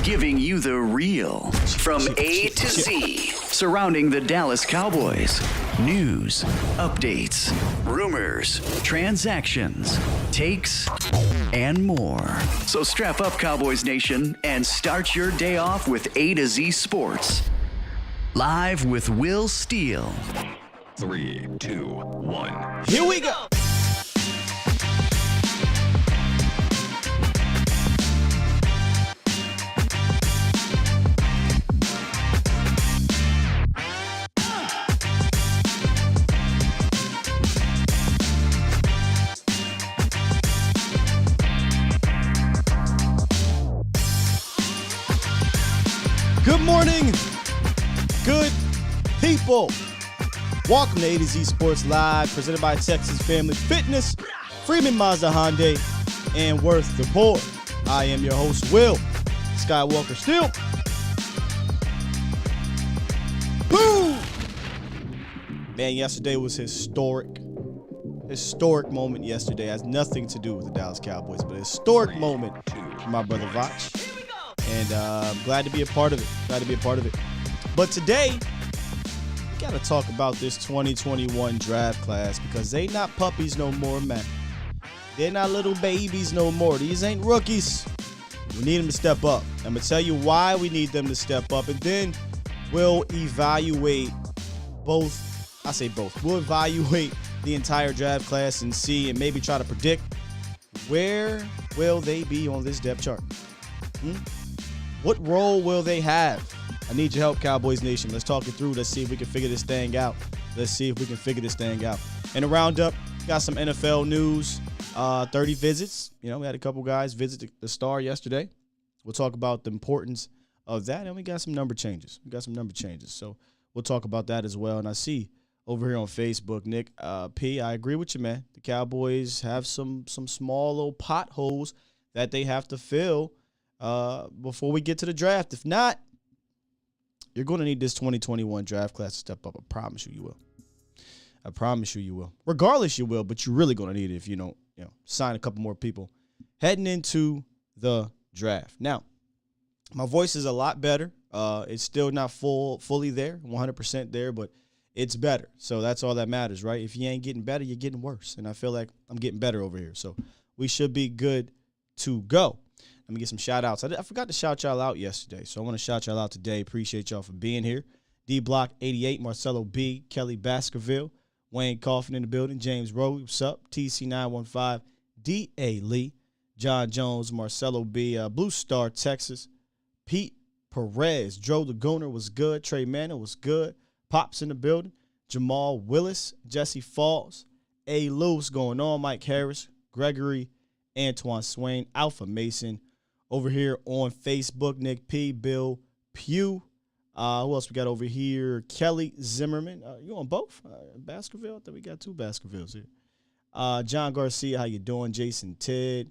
Giving you the real from A to Z surrounding the Dallas Cowboys. News, updates, rumors, transactions, takes, and more. So strap up, Cowboys Nation, and start your day off with A to Z Sports. Live with Will Steele. 3, 2, 1. Here we go. Good morning, good people. Welcome to A to Z Sports Live, presented by Texas Family Fitness, Freeman Mazda Hyundai, and Worth the Board. I am your host, Will Skywalker Steele. Boom! Man, yesterday was historic moment yesterday. It has nothing to do with the Dallas Cowboys, but a historic moment for my brother Vach. And I'm glad to be a part of it. But today, we got to talk about this 2021 draft class because they not puppies no more, man. They're not little babies no more. These ain't rookies. We need them to step up. I'm going to tell you why we need them to step up. And then we'll evaluate both. I say both. We'll evaluate the entire draft class and see and maybe try to predict where will they be on this depth chart. What role will they have? I need your help, Cowboys Nation. Let's talk it through. Let's see if we can figure this thing out. And a roundup, got some NFL news, 30 visits. You know, we had a couple guys visit the Star yesterday. We'll talk about the importance of that. And we got some number changes. So we'll talk about that as well. And I see over here on Facebook, Nick. P, I agree with you, man. The Cowboys have some small little potholes that they have to fill before we get to the draft. If not, you're going to need this 2021 draft class to step up. I promise you will. I promise you will. Regardless, you will, but you're really going to need it if you don't, sign a couple more people heading into the draft. Now, my voice is a lot better. It's still not fully there, 100% there, but it's better. So that's all that matters, right? If you ain't getting better, you're getting worse. And I feel like I'm getting better over here. So we should be good to go. Let me get some shout outs. I forgot to shout y'all out yesterday. So I want to shout y'all out today. Appreciate y'all for being here. D Block 88, Marcelo B, Kelly Baskerville, Wayne Coffin in the building, James Rowe, what's up? TC915, D.A. Lee, John Jones, Marcelo B, Blue Star, Texas, Pete Perez, Joe Laguna was good, Trey Manning was good, Pops in the building, Jamal Willis, Jesse Falls, A. Lewis going on, Mike Harris, Gregory, Antoine Swain, Alpha Mason, over here on Facebook, Nick P, Bill Pugh. Who else we got over here? Kelly Zimmerman. You on both? Baskerville? I thought we got two Baskervilles here. John Garcia, how you doing? Jason Tidd,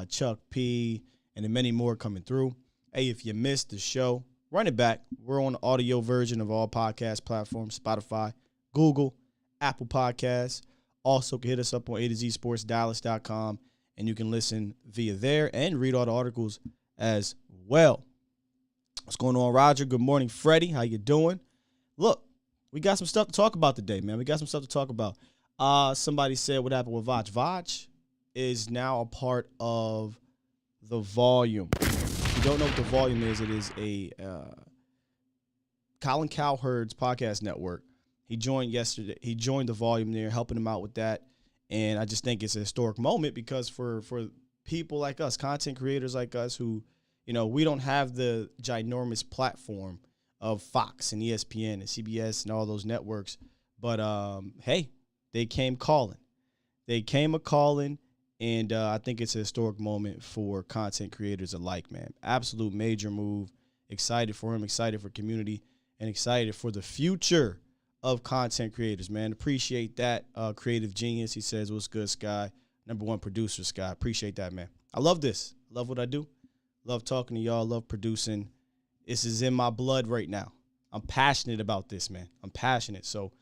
Chuck P, and then many more coming through. Hey, if you missed the show, run it back. We're on the audio version of all podcast platforms, Spotify, Google, Apple Podcasts. Also, can hit us up on A to Z Sports Dallas.com, and you can listen via there and read all the articles as well. What's going on, Roger? Good morning, Freddie. How you doing? Look, we got some stuff to talk about today, man. We got some stuff to talk about. Somebody said what happened with Vach. Vach is now a part of the Volume. If you don't know what the Volume is, it is a Colin Cowherd's podcast network. He joined yesterday. He joined the Volume there, helping him out with that. And I just think it's a historic moment because for people like us, content creators like us who, we don't have the ginormous platform of Fox and ESPN and CBS and all those networks. But, hey, they came calling. They came a-calling, and I think it's a historic moment for content creators alike, man. Absolute major move. Excited for him, excited for community, and excited for the future of content creators, man. Appreciate that. Creative genius, he says, what's good, Sky? #1 producer, Sky. Appreciate that, man. I love this. Love what I do. Love talking to y'all. Love producing. This is in my blood right now. I'm passionate about this, man. I'm passionate. So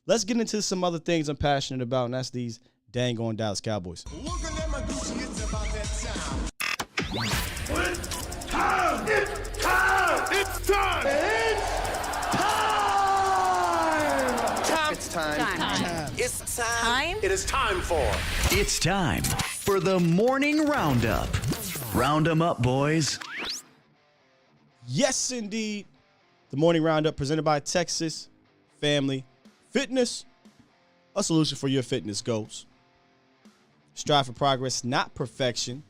let's get into some other things I'm passionate about, and that's these dang on Dallas Cowboys. It's time for the morning roundup. Round 'em up, boys. Yes, indeed. The morning roundup presented by Texas Family Fitness, a solution for your fitness goals. Strive for progress, not perfection.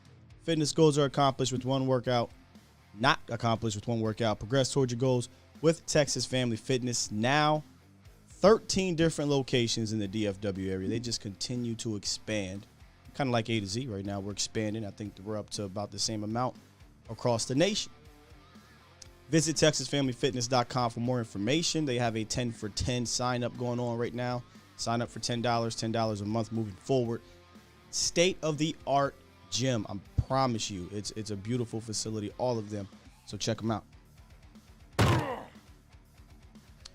Fitness goals are accomplished with one workout, not accomplished with one workout. Progress towards your goals with Texas Family Fitness. Now, 13 different locations in the DFW area. They just continue to expand. Kind of like A to Z right now. We're expanding. I think we're up to about the same amount across the nation. Visit TexasFamilyFitness.com for more information. They have a 10 for 10 sign up going on right now. Sign up for $10 a month moving forward. State of the art gym. I promise you, it's a beautiful facility, all of them. So check them out.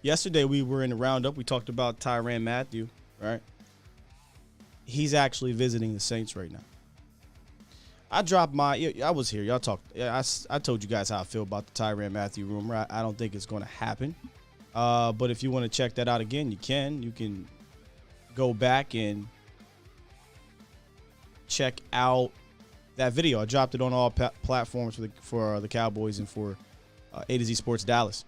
Yesterday we were in the roundup. We talked about Tyrann Mathieu, right? He's actually visiting the Saints right now. I was here. Y'all talked. I told you guys how I feel about the Tyrann Mathieu rumor. I don't think it's going to happen. But if you want to check that out again, you can. You can go back and check out that video. I dropped it on all platforms for the Cowboys and for A to Z Sports Dallas.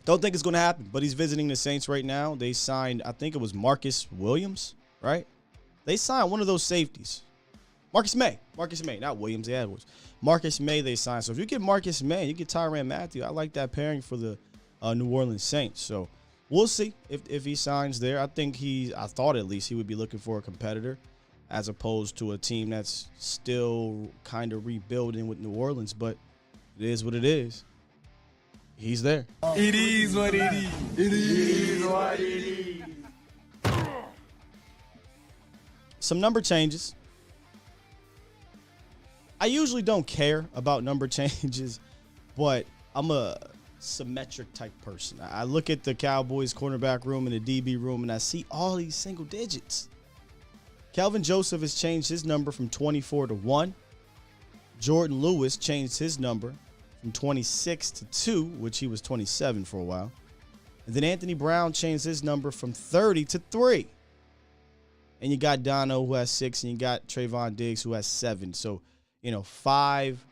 Don't think it's going to happen, but he's visiting the Saints right now. They signed, I think it was Marcus Williams, right? They signed one of those safeties. Marcus May, not Williams. Yeah, it was Marcus May they signed. So if you get Marcus May, you get Tyrann Mathieu. I like that pairing for the New Orleans Saints. So we'll see if he signs there. I thought at least he would be looking for a competitor as opposed to a team that's still kind of rebuilding with New Orleans. But it is what it is. He's there. It is what it is. It is what it is. some number changes. I usually don't care about number changes, but I'm a symmetric type person. I look at the Cowboys cornerback room and the DB room, and I see all these single digits. Kelvin Joseph has changed his number from 24 to 1. Jordan Lewis changed his number from 26 to 2, which he was 27 for a while. And then Anthony Brown changed his number from 30 to 3. And you got Dono, who has 6, and you got Trayvon Diggs, who has 7. So, 5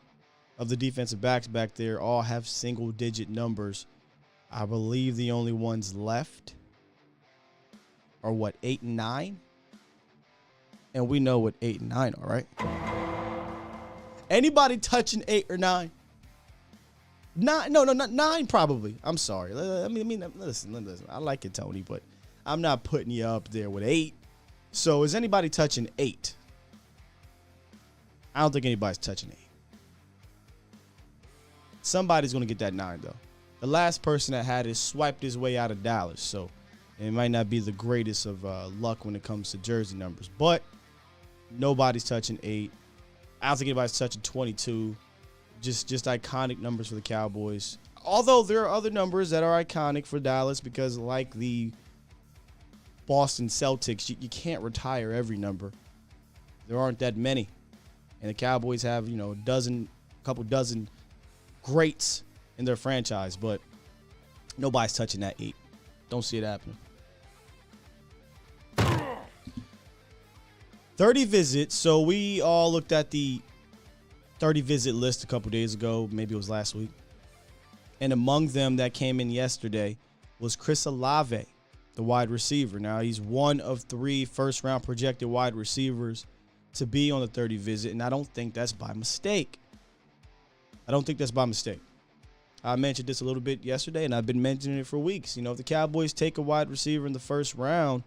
of the defensive backs back there all have single-digit numbers. I believe the only ones left are, 8 and 9? And we know what 8 and 9 are, right? Anybody touching 8 or 9? 9? No, not 9 probably. I'm sorry. Listen. I like it, Tony, but I'm not putting you up there with 8. So is anybody touching 8? I don't think anybody's touching 8. Somebody's going to get that 9, though. The last person that had it swiped his way out of Dallas, so it might not be the greatest of luck when it comes to jersey numbers. But nobody's touching 8. I don't think anybody's touching 22. Just iconic numbers for the Cowboys. Although there are other numbers that are iconic for Dallas because, like the Boston Celtics, you can't retire every number. There aren't that many. And the Cowboys have, a couple dozen greats in their franchise, but nobody's touching that 8. Don't see it happening. 30 visits. So we all looked at the 30 visit list a couple days ago. Maybe it was last week. And among them that came in yesterday was Chris Olave, the wide receiver. Now, he's one of 3 first-round projected wide receivers to be on the 30 visit, and I don't think that's by mistake. I mentioned this a little bit yesterday, and I've been mentioning it for weeks. If the Cowboys take a wide receiver in the first round,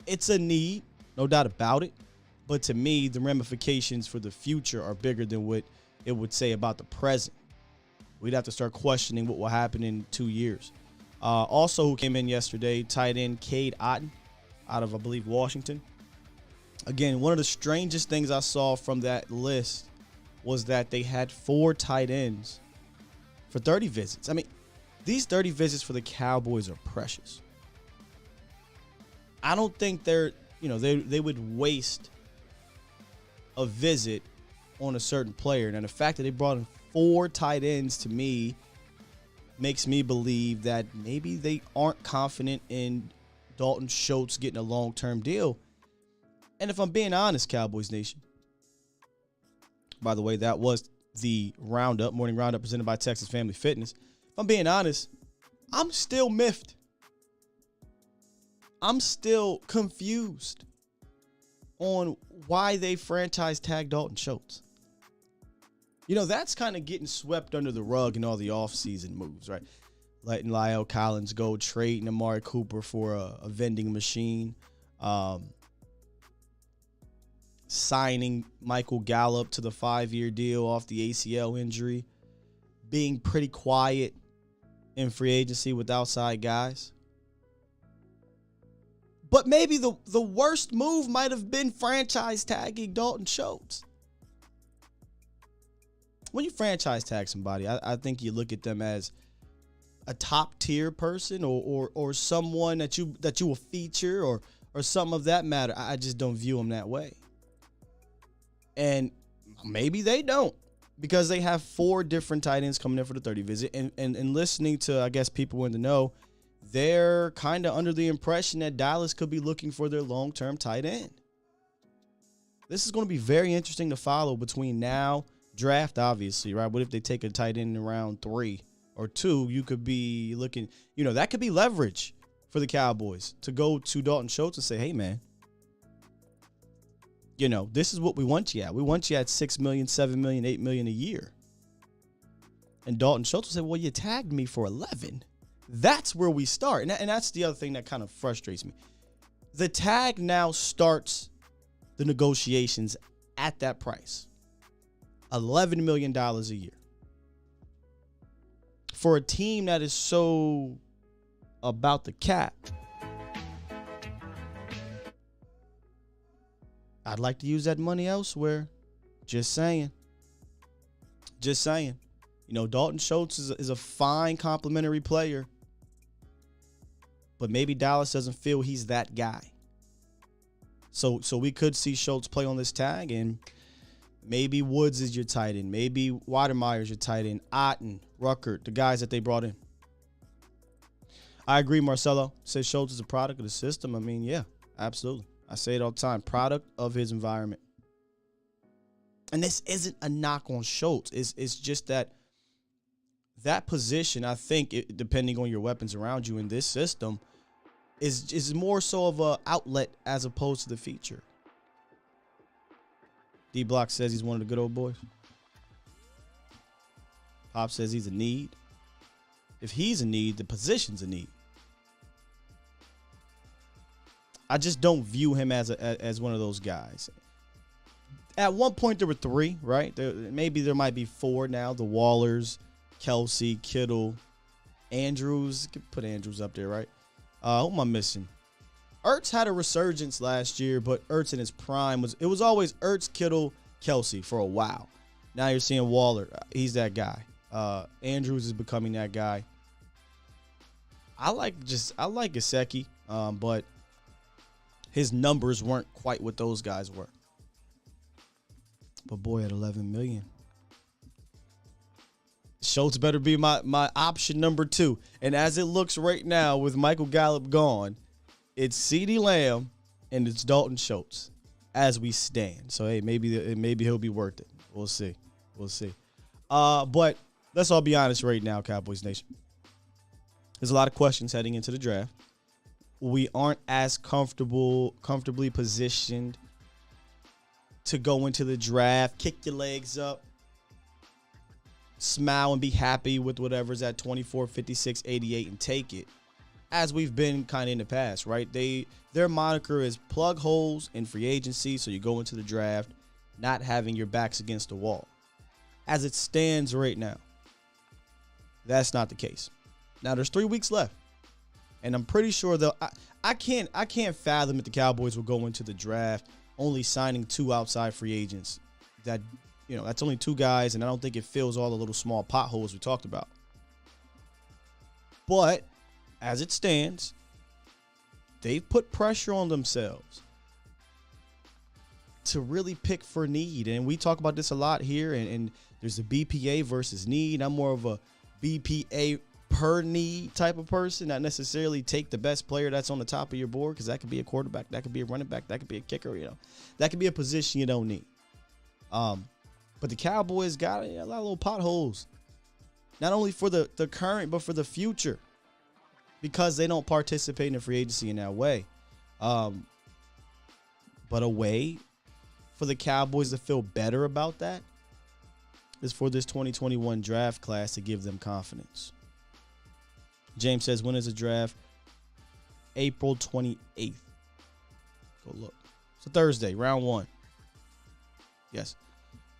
it's a need, no doubt about it. But to me, the ramifications for the future are bigger than what it would say about the present. We'd have to start questioning what will happen in 2 years. Also, who came in yesterday, tight end Cade Otton out of, I believe, Washington. Again, one of the strangest things I saw from that list was that they had 4 tight ends for 30 visits. I mean, these 30 visits for the Cowboys are precious. I don't think they would waste a visit on a certain player. And the fact that they brought in 4 tight ends, to me, makes me believe that maybe they aren't confident in Dalton Schultz getting a long-term deal. And if I'm being honest, Cowboys Nation, by the way, that was the Roundup, morning Roundup presented by Texas Family Fitness. If I'm being honest, I'm still miffed. I'm still confused on why they franchise tag Dalton Schultz. That's kind of getting swept under the rug in all the offseason moves, right? Letting Lyle Collins go, trading Amari Cooper for a vending machine, signing Michael Gallup to the 5-year deal off the ACL injury, being pretty quiet in free agency with outside guys. But maybe the worst move might have been franchise tagging Dalton Schultz. When you franchise tag somebody, I think you look at them as a top tier person or someone that you will feature or something of that matter. I just don't view them that way. And maybe they don't, because they have 4 different tight ends coming in for the 30 visit. And listening to, I guess, people in the know, they're kind of under the impression that Dallas could be looking for their long-term tight end. This is going to be very interesting to follow between now, draft, obviously, right? What if they take a tight end in round 3 or 2? You could be looking, that could be leverage for the Cowboys to go to Dalton Schultz and say, hey, man, this is what we want you at. We want you at $6 million, $7 million, $8 million a year. And Dalton Schultz will say, well, you tagged me for 11. That's where we start. And that's the other thing that kind of frustrates me. The tag now starts the negotiations at that price. $11 million a year. For a team that is so about the cap, I'd like to use that money elsewhere. Just saying. Just saying. You know, Dalton Schultz is a fine complimentary player. But maybe Dallas doesn't feel he's that guy. So we could see Schultz play on this tag, and maybe Woods is your tight end. Maybe Watermeyer's your tight end. Otten, Ruckert, the guys that they brought in. I agree, Marcelo says Schultz is a product of the system. I mean, yeah, absolutely. I say it all the time. Product of his environment. And this isn't a knock on Schultz. It's just that position, I think, depending on your weapons around you in this system, is more so of an outlet as opposed to the feature. D-Block says he's one of the good old boys. Pop says he's a need. If he's a need, the position's a need. I just don't view him as one of those guys. At one point, there were 3, right? Maybe there might be 4 now. The Wallers, Kelsey, Kittle, Andrews. Put Andrews up there, right? Who am I missing? Ertz had a resurgence last year, but Ertz in his prime was always Ertz, Kittle, Kelsey for a while. Now you're seeing Waller. He's that guy. Andrews is becoming that guy. I like Gesicki, but his numbers weren't quite what those guys were. But boy, at $11 million. Schultz better be my option number 2. And as it looks right now with Michael Gallup gone, it's CeeDee Lamb and it's Dalton Schultz as we stand. So, hey, maybe he'll be worth it. We'll see. But let's all be honest right now, Cowboys Nation. There's a lot of questions heading into the draft. We aren't as comfortably positioned to go into the draft, kick your legs up, smile and be happy with whatever's at 24, 56, 88 and take it, as we've been kind of in the past, right? Their moniker is plug holes in free agency, so you go into the draft not having your backs against the wall. As it stands right now, that's not the case. Now, there's 3 weeks left, and I'm pretty sure I can't fathom that the Cowboys will go into the draft only signing 2 outside free agents. That's only 2 guys, and I don't think it fills all the little small potholes we talked about. But as it stands, they've put pressure on themselves to really pick for need. And we talk about this a lot here, and there's a BPA versus need. I'm more of a BPA per need type of person, not necessarily take the best player that's on the top of your board, because that could be a quarterback, that could be a running back, that could be a kicker, that could be a position you don't need. But the Cowboys got a lot of little potholes, not only for the current, but for the future, because they don't participate in free agency in that way. But a way for the Cowboys to feel better about that is for this 2021 draft class to give them confidence. James says, when is the draft? April 28th. Go look. It's a Thursday, round 1. Yes.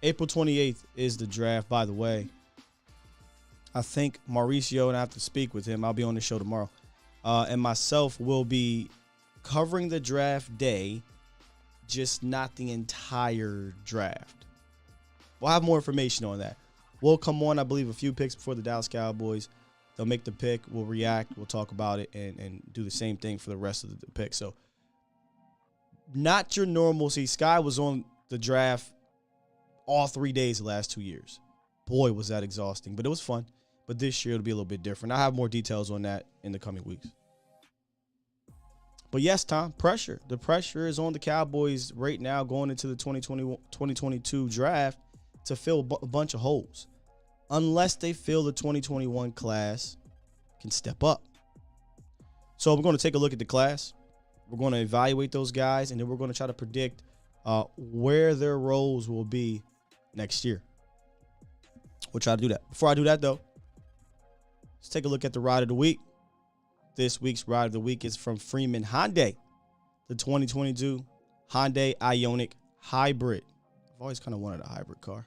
April 28th is the draft, by the way. I think Mauricio, and I have to speak with him. I'll be on the show tomorrow. And myself will be covering the draft day, just not the entire draft. We'll have more information on that. We'll come on, I believe, a few picks before the Dallas Cowboys. They'll make the pick. We'll react. We'll talk about it and do the same thing for the rest of the pick. So, not your normal. See, Sky was on the draft all 3 days the last 2 years. Boy, was that exhausting. But it was fun. But this year, it'll be a little bit different. I'll have more details on that in the coming weeks. But yes, Tom, pressure. The pressure is on the Cowboys right now going into the 2022 draft to fill a bunch of holes. Unless they feel the 2021 class can step up. So we're going to take a look at the class. We're going to evaluate those guys, and then we're going to try to predict where their roles will be next year. We'll try to do that. Before I do that, though, let's take a look at the ride of the week. This week's ride of the week is from Freeman Hyundai, the 2022 Hyundai Ioniq Hybrid. I've always kind of wanted a hybrid car.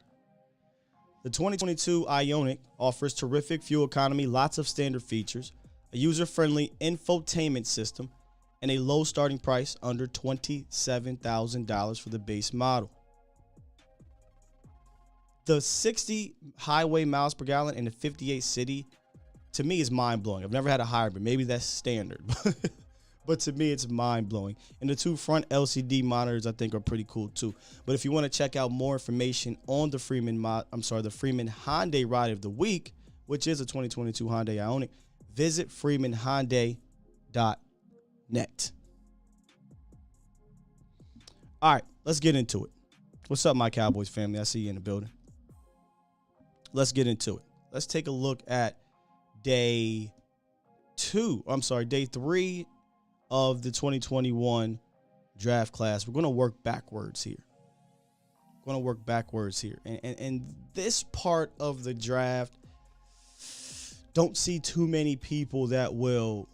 The 2022 Ioniq offers terrific fuel economy, lots of standard features, a user-friendly infotainment system, and a low starting price under $27,000 for the base model. The 60 highway miles per gallon and the 58 city, to me, is mind-blowing. I've never had a hybrid. Maybe that's standard. But to me, it's mind-blowing. And the two front LCD monitors, I think, are pretty cool, too. But if you want to check out more information on the Freeman Hyundai Ride of the Week, which is a 2022 Hyundai Ioniq, visit freemanhyundai.net. All right, let's get into it. What's up, my Cowboys family? I see you in the building. Let's get into it. Let's take a look at day 3 of the 2021 draft class. We're going to work backwards here. And this part of the draft, don't see too many people that will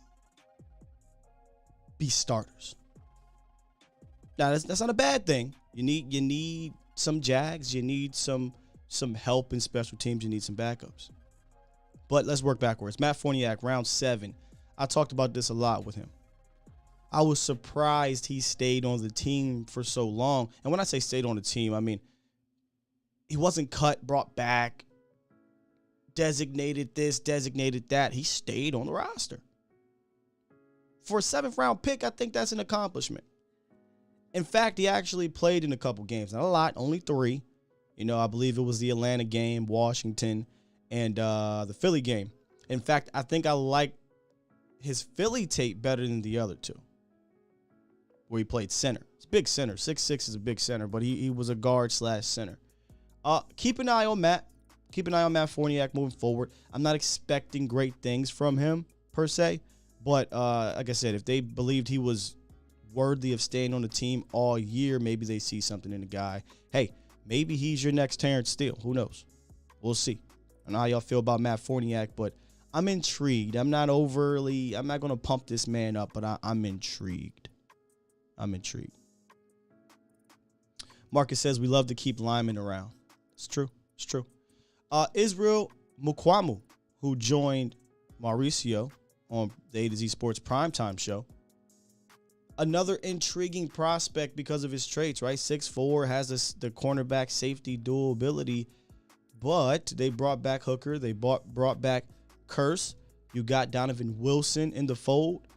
be starters. Now, that's not a bad thing. You need some Jags. You need some help in special teams. You need some backups. But let's work backwards. Matt Forniak, round 7. I talked about this a lot with him. I was surprised he stayed on the team for so long. And when I say stayed on the team, I mean he wasn't cut, brought back, designated this, designated that. He stayed on the roster. For a 7th round pick, I think that's an accomplishment. In fact, he actually played in a couple games. Not a lot, only 3. I believe it was the Atlanta game, Washington, and the Philly game. In fact, I think I like his Philly tape better than the other 2, where he played center. It's a big center. 6'6" is a big center, but he was a guard/center. Keep an eye on Matt. Keep an eye on Matt Forniak moving forward. I'm not expecting great things from him, per se. But like I said, if they believed he was worthy of staying on the team all year, maybe they see something in the guy. Hey, maybe he's your next Terrence Steele. Who knows? We'll see. I don't know how y'all feel about Matt Forniak, but I'm intrigued. I'm not going to pump this man up, but I'm intrigued. Marcus says we love to keep linemen around. It's true. Israel Mukwamu, who joined Mauricio on the A to Z Sports Primetime show. Another intriguing prospect because of his traits, right? 6'4", has the cornerback safety dual ability, but they brought back Hooker. They brought back Curse. You got Donovan Wilson in the fold.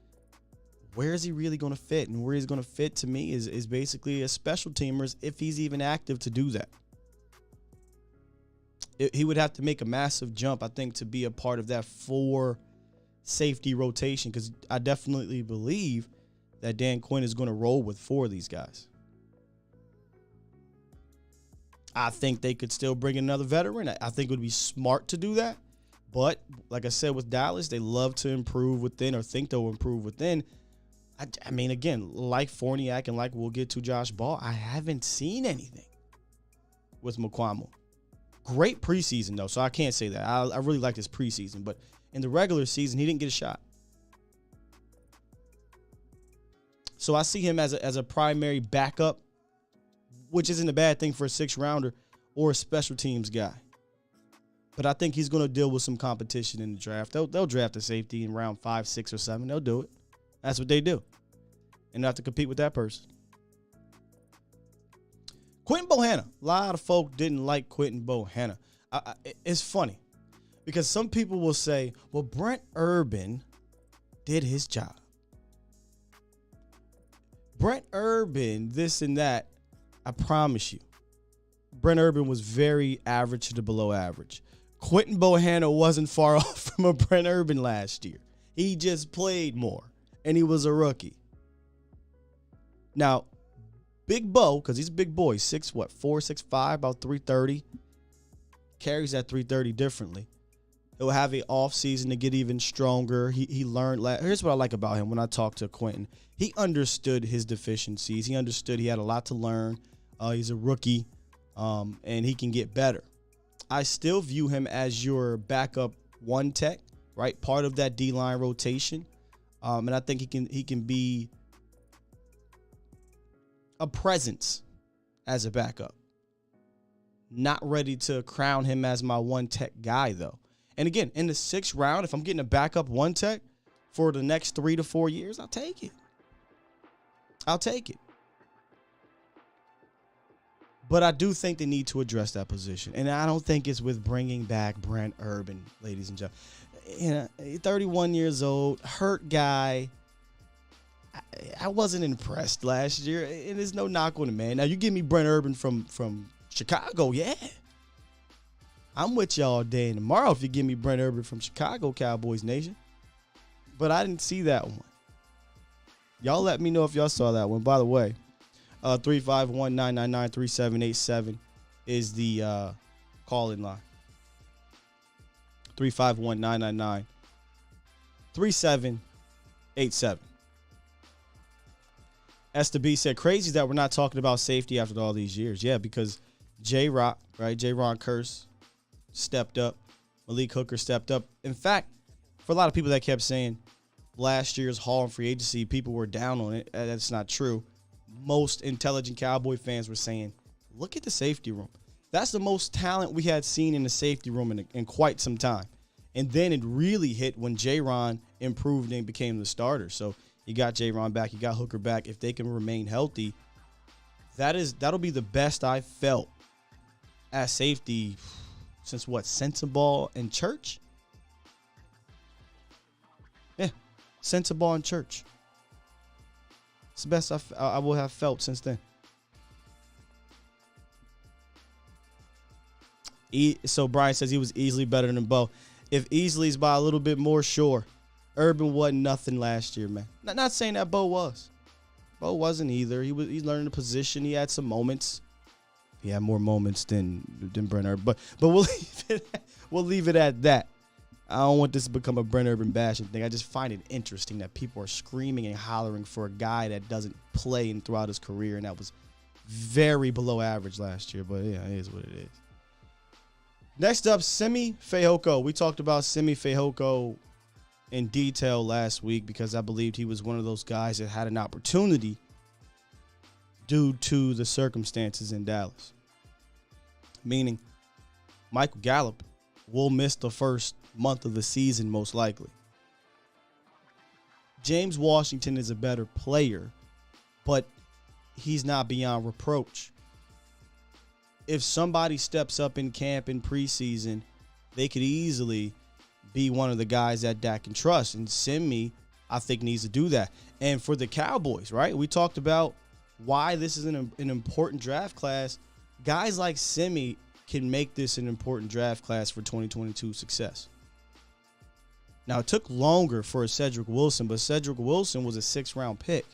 Where is he really going to fit? And where he's going to fit, to me, is basically a special teamers, if he's even active to do that. He would have to make a massive jump, I think, to be a part of that 4 safety rotation, because I definitely believe that Dan Quinn is going to roll with 4 of these guys. I think they could still bring in another veteran. I think it would be smart to do that. But like I said, with Dallas, they love to improve within, or think they'll improve within. I mean, again, like Forniak and like we'll get to Josh Ball, I haven't seen anything with Mukwamu. Great preseason, though, so I can't say that. I really like his preseason. But in the regular season, he didn't get a shot. So I see him as a primary backup, which isn't a bad thing for a 6th-rounder or a special teams guy. But I think he's going to deal with some competition in the draft. They'll draft a safety in round 5, 6, or 7. They'll do it. That's what they do. And they'll have to compete with that person. Quentin Bohanna. A lot of folk didn't like Quentin Bohanna. It's funny because some people will say, well, Brent Urban did his job. Brent Urban, this and that, I promise you. Brent Urban was very average to below average. Quentin Bohanna wasn't far off from a Brent Urban last year. He just played more, and he was a rookie. Now, Big Bo, because he's a big boy, 4', 6'5", about 330. Carries that 330 differently. He'll have an off season to get even stronger. He learned. Here's what I like about him when I talk to Quentin. He understood his deficiencies. He understood he had a lot to learn. He's a rookie, and he can get better. I still view him as your backup 1 tech, right? Part of that D-line rotation. And I think he can be a presence as a backup. Not ready to crown him as my 1 tech guy, though. And again, in the 6th round, if I'm getting a backup 1 tech for the next 3 to 4 years, I'll take it. I'll take it. But I do think they need to address that position. And I don't think it's with bringing back Brent Urban, ladies and gentlemen. 31 years old, hurt guy. I wasn't impressed last year. And there's no knock on the man. Now, you give me Brent Urban from Chicago, yeah. I'm with y'all day and tomorrow if you give me Brent Urban from Chicago, Cowboys Nation. But I didn't see that one. Y'all let me know if y'all saw that one. By the way, 351-999-3787 is the call-in line. 351-999-3787. S2B said, crazy that we're not talking about safety after all these years. Yeah, because J-Rock, right? J-Ron Curse stepped up. Malik Hooker stepped up. In fact, for a lot of people that kept saying last year's haul in free agency, people were down on it. That's not true. Most intelligent Cowboy fans were saying, look at the safety room. That's the most talent we had seen in the safety room in quite some time. And then it really hit when J-Ron improved and became the starter. So you got J-Ron back, you got Hooker back. If they can remain healthy, that'll be the best I felt at safety since what, Sensabaugh and Church? Yeah, Sensabaugh and Church. It's the best I will have felt since then. So Brian says he was easily better than Bo. If easily's by a little bit more, sure. Urban wasn't nothing last year, man. Not saying that Bo was. Bo wasn't either. He's learning the position. He had some moments. He had more moments than Brent Urban. But we'll leave it at that. I don't want this to become a Brent Urban bashing thing. I just find it interesting that people are screaming and hollering for a guy that doesn't play throughout his career, and that was very below average last year. But yeah, it is what it is. Next up, Simi Fehoko. We talked about Simi Fehoko in detail last week because I believed he was one of those guys that had an opportunity due to the circumstances in Dallas. Meaning, Michael Gallup will miss the first month of the season most likely. James Washington is a better player, but he's not beyond reproach. If somebody steps up in camp in preseason, they could easily be one of the guys that Dak can trust. And Simi, I think, needs to do that. And for the Cowboys, right? We talked about why this is an important draft class. Guys like Simi can make this an important draft class for 2022 success. Now, it took longer for Cedric Wilson, but Cedric Wilson was a 6th-round pick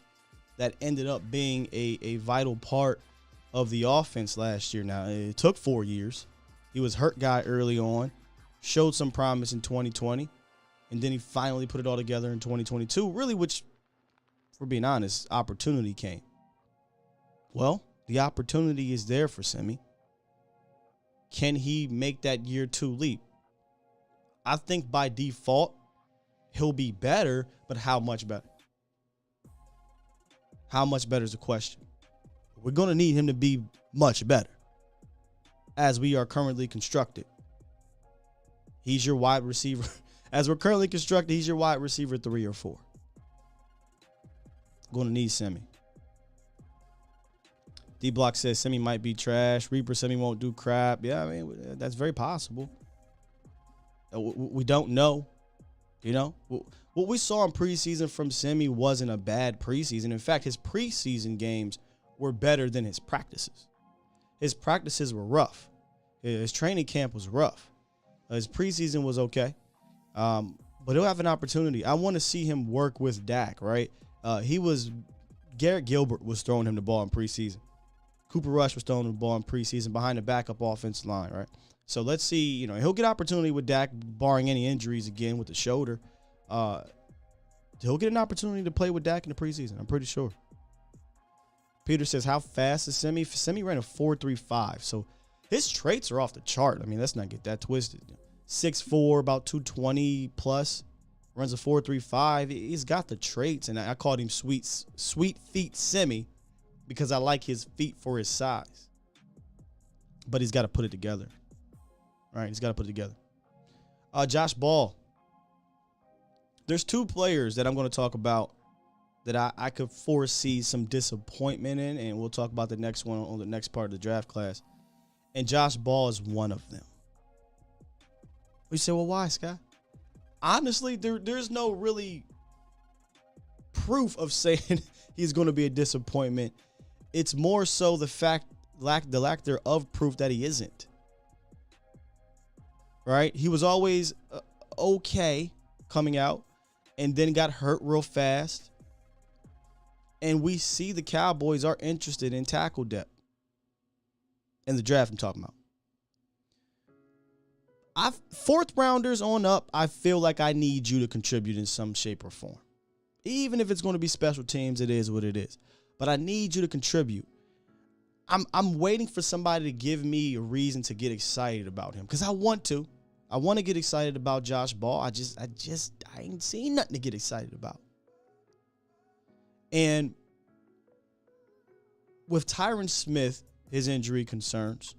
that ended up being a vital part of the offense last year. Now, it took 4 years. He was hurt guy early on, showed some promise in 2020, and then he finally put it all together in 2022, really, which, for being honest, opportunity came. Well, the opportunity is there for Simi. Can he make that year 2 leap? I think by default, he'll be better, but how much better? How much better is the question. We're going to need him to be much better as we are currently constructed. He's your wide receiver. As we're currently constructed, he's your wide receiver 3 or 4. Going to need Simi. D-Block says Simi might be trash. Reaper Simi won't do crap. Yeah, I mean, that's very possible. We don't know. You know, what we saw in preseason from Simi wasn't a bad preseason. In fact, his preseason games were better than his practices. His practices were rough. His training camp was rough. His preseason was okay. But he'll have an opportunity. I want to see him work with Dak, right? Garrett Gilbert was throwing him the ball in preseason. Cooper Rush was throwing him the ball in preseason behind the backup offensive line, right? So let's see, he'll get opportunity with Dak, barring any injuries again with the shoulder. He'll get an opportunity to play with Dak in the preseason, I'm pretty sure. Peter says, how fast is Simi? Simi ran a 4.35, so his traits are off the chart. I mean, let's not get that twisted. 6'4", about 220 plus, runs a 4.35. He's got the traits, and I called him sweet feet Simi because I like his feet for his size. But he's got to put it together. All right, he's got to put it together. Josh Ball. There's 2 players that I'm going to talk about that I could foresee some disappointment in, and we'll talk about the next one on the next part of the draft class. And Josh Ball is one of them. We say, well, why, Scott? Honestly, there's no really proof of saying he's going to be a disappointment. It's more so the lack thereof proof that he isn't. Right? He was always okay coming out and then got hurt real fast. And we see the Cowboys are interested in tackle depth. In the draft I'm talking about. Fourth rounders on up, I feel like I need you to contribute in some shape or form. Even if it's going to be special teams, it is what it is. But I need you to contribute. I'm waiting for somebody to give me a reason to get excited about him, because I want to. I want to get excited about Josh Ball. I ain't seen nothing to get excited about. And with Tyron Smith, his injury concerns,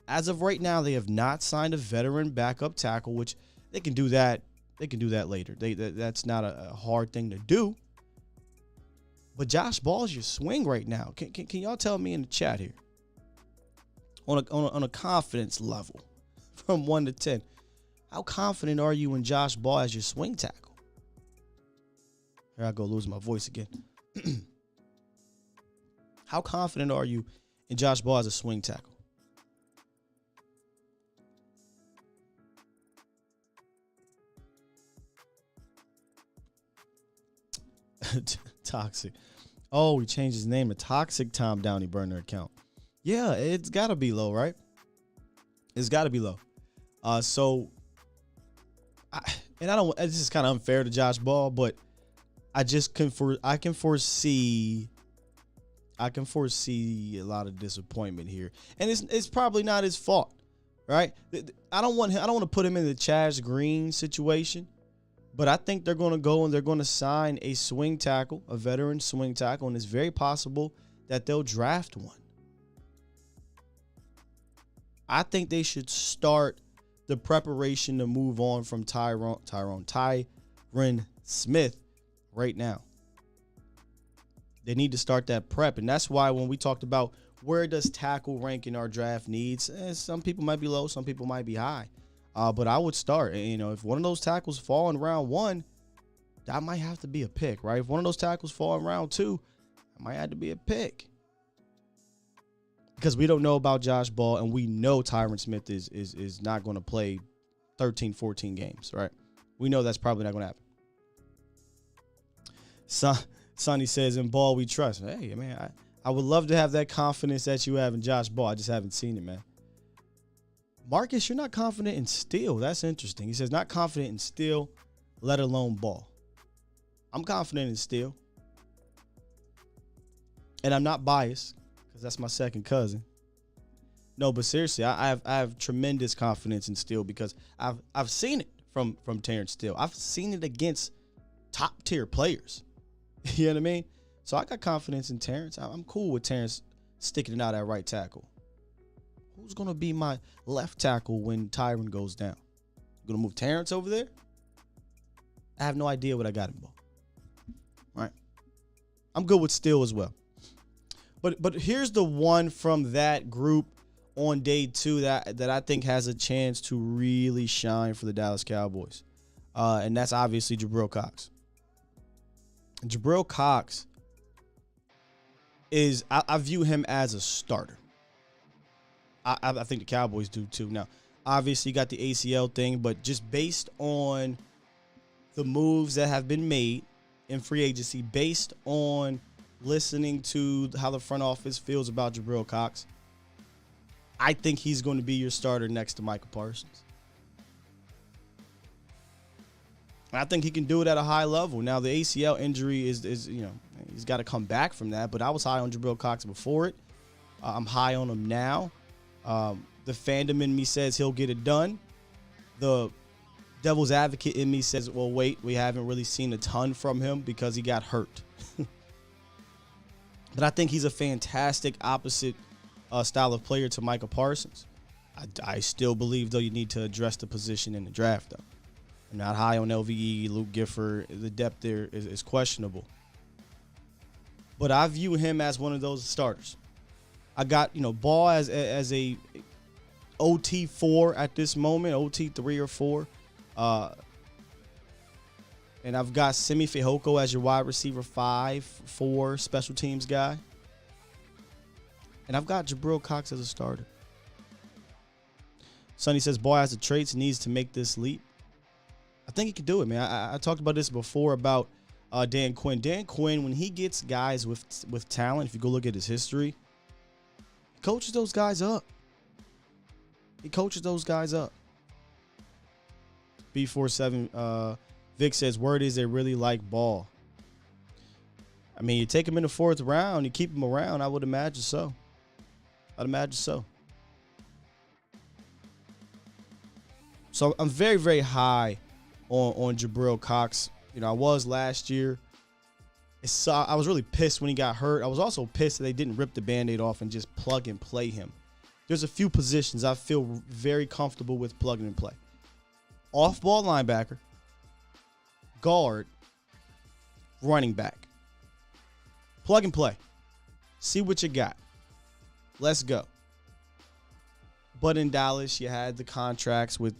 as of right now, they have not signed a veteran backup tackle, which they can do that. They can do that later. That's not a hard thing to do. But Josh Ball is your swing right now. Can y'all tell me in the chat here, on a confidence level, from 1 to 10, how confident are you in Josh Ball as your swing tackle? Here I go losing my voice again. How confident are you in Josh Ball as a swing tackle? Toxic. Oh, he changed his name to Toxic Tom Downey Burner account. Yeah, it's got to be low, right? It's got to be low. It's just kind of unfair to Josh Ball, but I can foresee a lot of disappointment here, and it's probably not his fault, right? I don't want to put him in the Chaz Green situation, but I think they're going to go and they're going to sign a swing tackle, a veteran swing tackle, and it's very possible that they'll draft one. I think they should start the preparation to move on from Tyron Smith right now. They need to start that prep, and that's why when we talked about where does tackle rank in our draft needs, some people might be low, some people might be high. But I would start. If one of those tackles fall in round 1, that might have to be a pick, right? If one of those tackles fall in round 2, that might have to be a pick. Because we don't know about Josh Ball, and we know Tyron Smith is not going to play 13, 14 games, right? We know that's probably not going to happen. Sonny says, in Ball we trust. Hey, man, I would love to have that confidence that you have in Josh Ball. I just haven't seen it, man. Marcus, you're not confident in Steele. That's interesting. He says, not confident in Steele, let alone Ball. I'm confident in Steele. And I'm not biased, because that's my second cousin. No, but seriously, I have tremendous confidence in Steele, because I've seen it from Terrence Steele. I've seen it against top tier players. You know what I mean? So I got confidence in Terrence. I'm cool with Terrence sticking it out at right tackle. Who's going to be my left tackle when Tyron goes down? Going to move Terrence over there? I have no idea what I got in Ball. All right. I'm good with Steele as well. But here's the one from that group on day 2 that I think has a chance to really shine for the Dallas Cowboys. And that's obviously Jabril Cox. Jabril Cox I view him as a starter. I think the Cowboys do too. Now, obviously, you got the ACL thing, but just based on the moves that have been made in free agency, based on listening to how the front office feels about Jabril Cox, I think he's going to be your starter next to Micah Parsons. And I think he can do it at a high level. Now, the ACL injury is he's got to come back from that, but I was high on Jabril Cox before it. I'm high on him now. The fandom in me says he'll get it done. The devil's advocate in me says, well, wait, we haven't really seen a ton from him because he got hurt. But I think he's a fantastic opposite style of player to Micah Parsons. I still believe, though, you need to address the position in the draft, though. I'm not high on LVE, Luke Gifford. The depth there is questionable. But I view him as one of those starters. I got, Ball as a OT4 at this moment, OT3 or 4. And I've got Simi Fehoko as your wide receiver 5-4 special teams guy. And I've got Jabril Cox as a starter. Sonny says Ball has the traits, needs to make this leap. I think he can do it, man. I talked about this before about Dan Quinn. Dan Quinn, when he gets guys with talent, if you go look at his history, he coaches those guys up. B47 Vic says, word is they really like Ball. I mean, you take him in the 4th round, you keep him around, I would imagine so. So I'm very, very high on Jabril Cox. I was last year. I was really pissed when he got hurt. I was also pissed that they didn't rip the Band-Aid off and just plug and play him. There's a few positions I feel very comfortable with plugging and play. Off-ball linebacker, guard, running back. Plug and play. See what you got. Let's go. But in Dallas, you had the contracts with,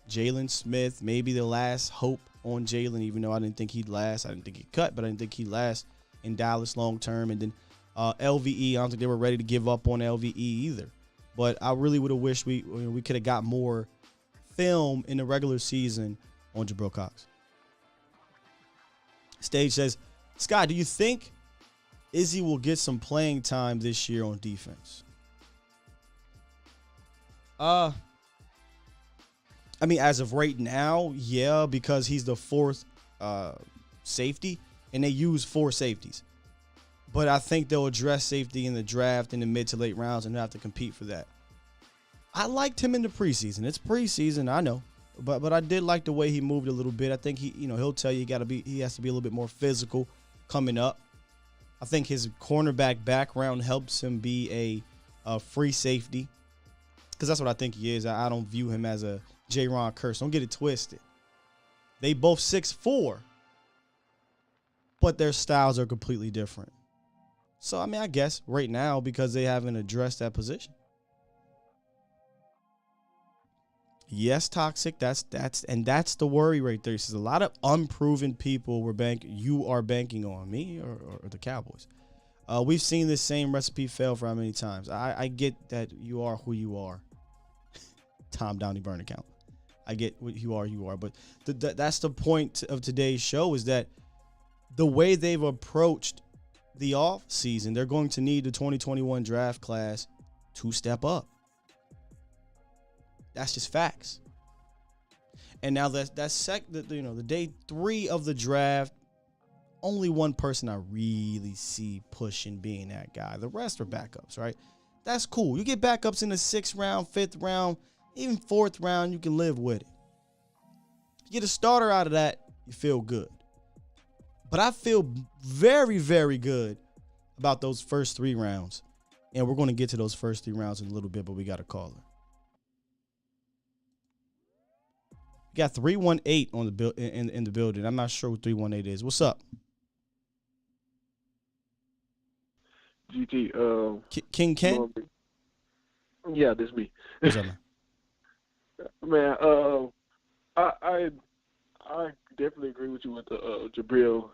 Jalen Smith, maybe the last hope on Jalen, even though I didn't think he'd last. I didn't think he'd cut, but I didn't think he'd last in Dallas long term. And then LVE, I don't think they were ready to give up on LVE either. But I really would have wished we could have got more film in the regular season on Jabril Cox. Stage says, Scott, do you think Izzy will get some playing time this year on defense? I mean, as of right now, yeah, because he's the 4th safety, and they use 4 safeties. But I think they'll address safety in the draft in the mid to late rounds and have to compete for that. I liked him in the preseason. It's preseason, I know, but I did like the way he moved a little bit. I think he'll tell you he has to be a little bit more physical coming up. I think his cornerback background helps him be a free safety, because that's what I think he is. I don't view him as a J-Ron Curse. Don't get it twisted. They both 6'4", but their styles are completely different. So, I mean, I guess right now, because they haven't addressed that position. Yes, Toxic. That's the worry right there. There's a lot of unproven people you are banking on, me or the Cowboys. We've seen this same recipe fail for how many times. I get that you are who you are. Tom Downey burn account. I get what you are, but that's the point of today's show, is that the way they've approached the off season, they're going to need the 2021 draft class to step up. That's just facts. And now the day 3 of the draft, only one person I really see pushing being that guy. The rest are backups, right? That's cool. You get backups in the 6th round, 5th round, even 4th round, you can live with it. You get a starter out of that, you feel good. But I feel very, very good about those first 3 rounds. And we're going to get to those first 3 rounds in a little bit, but we got a caller. We got 318 on the in the building. I'm not sure who 318 is. What's up? GT. King Ken? Yeah, this me. What's up, man? Man, I definitely agree with you with the Jabril.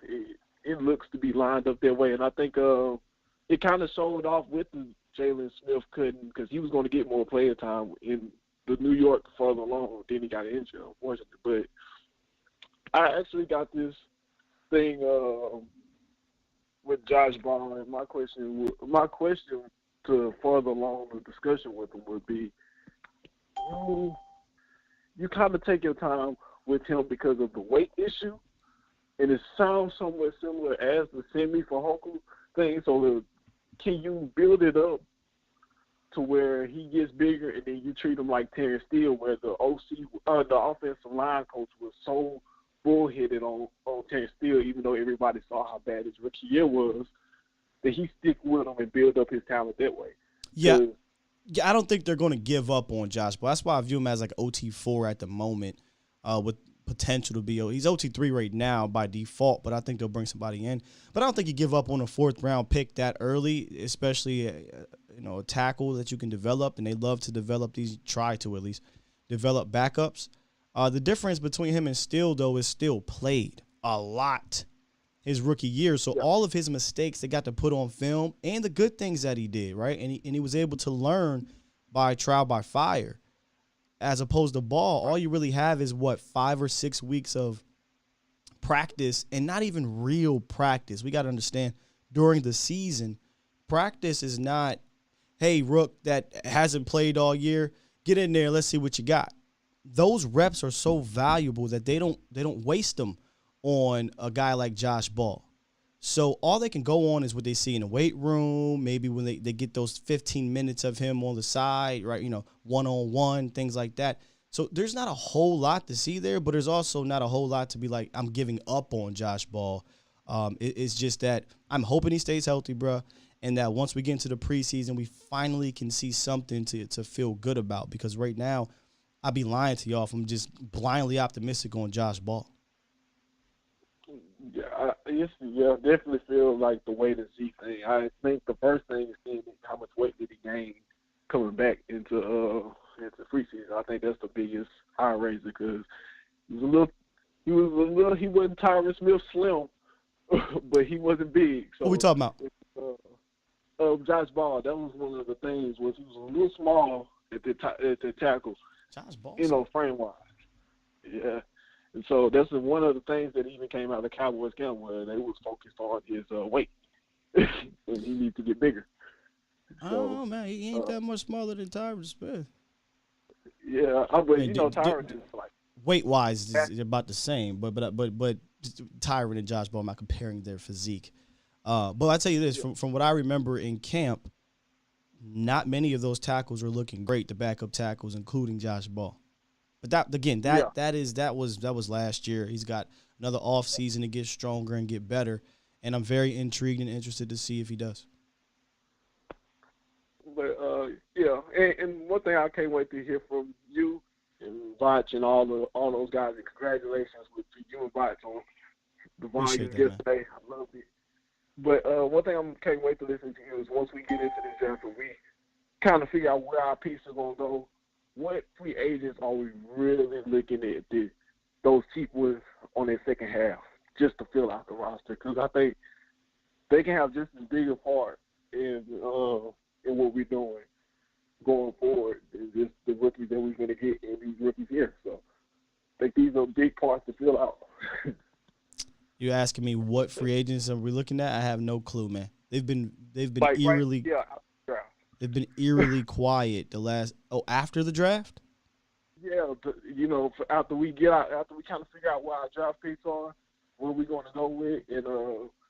It looks to be lined up that way, and I think it kind of showed off with the Jalen Smith cutting, because he was going to get more player time in the New York further along. Then he got injured, unfortunately. But I actually got this thing with Josh Ball, and my question to further along the discussion with him would be, you kind of take your time with him because of the weight issue, and it sounds somewhat similar as the Simi Fehoko thing. So can you build it up to where he gets bigger, and then you treat him like Terrence Steele, where the the offensive line coach was so bullheaded on Terrence Steele, even though everybody saw how bad his rookie year was, that he stick with him and build up his talent that way. Yeah, I don't think they're going to give up on Josh, but that's why I view him as like OT4 at the moment. With potential to be. He's OT3 right now by default, but I think they'll bring somebody in. But I don't think you give up on a 4th-round pick that early, especially a tackle that you can develop, and they love to develop these, try to at least develop backups. The difference between him and Steele, though, is Steele played a lot his rookie year. So all of his mistakes they got to put on film and the good things that he did, right? And he was able to learn by trial by fire. As opposed to Ball, all you really have is, 5 or 6 weeks of practice, and not even real practice. We got to understand, during the season, practice is not, hey, Rook that hasn't played all year, get in there, let's see what you got. Those reps are so valuable that they don't waste them on a guy like Josh Ball. So all they can go on is what they see in the weight room, maybe when they get those 15 minutes of him on the side, right, one-on-one, things like that. So there's not a whole lot to see there, but there's also not a whole lot to be like, I'm giving up on Josh Ball. It's just that I'm hoping he stays healthy, bro, and that once we get into the preseason, we finally can see something to feel good about, because right now I'd be lying to y'all if I'm just blindly optimistic on Josh Ball. Yeah, definitely feel like the way to see thing. I think the first thing is seeing how much weight did he gain coming back into free season. I think that's the biggest eye raiser, because he wasn't Tyron Smith slim, but he wasn't big. So what we talking about? Josh Ball. That was one of the things, was he was a little small at the tackle. Josh Ball, frame wise. Yeah. And so that's one of the things that even came out of the Cowboys camp, where they was focused on his weight. And he needs to get bigger. I don't know, man. He ain't that much smaller than Tyron Smith. Yeah, but Tyron is like weight-wise is about the same, but Tyron and Josh Ball, I'm not comparing their physique. But I tell you this, from what I remember in camp, not many of those tackles were looking great, the backup tackles, including Josh Ball. But that was last year. He's got another off season to get stronger and get better, and I'm very intrigued and interested to see if he does. But and one thing I can't wait to hear from you and Botch and all those guys, and congratulations to you and Botch on the volume yesterday. I loved it. But one thing I can't wait to listen to you is, once we get into this draft, we kind of figure out where our pieces are gonna go. What free agents are we really looking at those cheap ones on their second half, just to fill out the roster? Because I think they can have just as big a part in what we're doing going forward as just the rookies that we're going to get and these rookies here. So I think these are big parts to fill out. You asking me what free agents are we looking at? I have no clue, man. They've been like, eerily. Right, They've been eerily quiet the last. after the draft. Yeah, after we kind of figure out what our draft picks are, where we're going to go with, and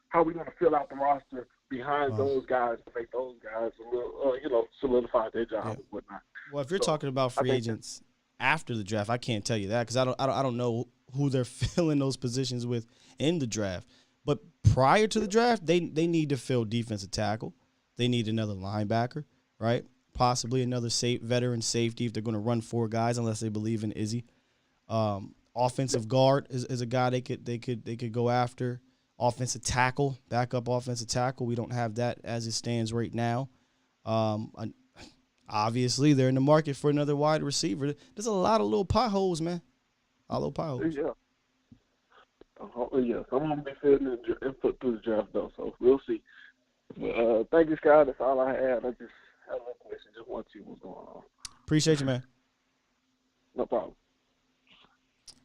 how we're going to fill out the roster behind those guys to make those guys a little, solidify their job and whatnot. Well, if you're talking about free agents after the draft, I can't tell you that, because I don't know who they're filling those positions with in the draft. But prior to the draft, they need to fill defensive tackle. They need another linebacker. Right, possibly another veteran safety if they're going to run 4 guys, unless they believe in Izzy. Offensive guard is a guy they could go after. Offensive tackle, backup offensive tackle. We don't have that as it stands right now. Obviously, they're in the market for another wide receiver. There's a lot of little potholes, man. A lot of potholes. Yeah. Yes, I'm going to be filling input through the draft, though, so we'll see. Thank you, Scott. That's all I had. I just had a question. Just want to see what's going on. Appreciate you, man. No problem.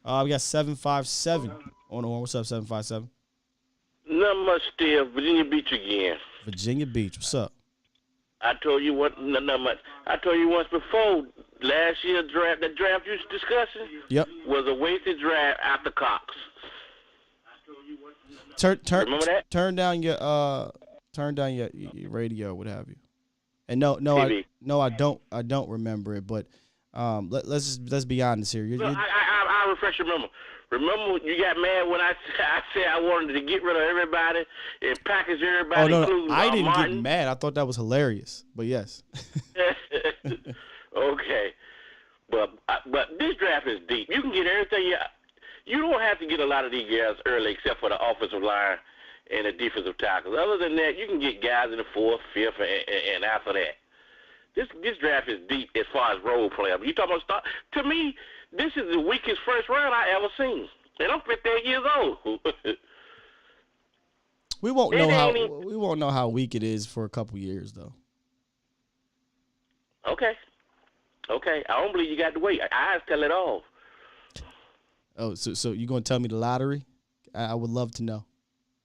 We got 757 on the horn. What's up, 757? Not much still. Virginia Beach again. Virginia Beach. What's up? I told you not much. I told you once before, last year's draft, the draft you was discussing, was a wasted draft after Cox. Remember that? Turn down your radio, what have you. And no, I don't remember it. But let's be honest here. I'll refresh your memory. Remember, you got mad when I said I wanted to get rid of everybody and package everybody. Oh no, I didn't get mad. I thought that was hilarious. But yes. Okay, but this draft is deep. You can get everything you don't have to get a lot of these guys early except for the offensive line and the defensive tackles. Other than that, you can get guys in the 4th, 5th, and after that. This draft is deep as far as role players. You talking about start? To me, this is the weakest first round I ever seen, and I'm 58 years old. We won't know how weak it is for a couple years though. Okay. I don't believe you got to wait. Eyes tell it all. Oh, so you gonna tell me the lottery? I would love to know.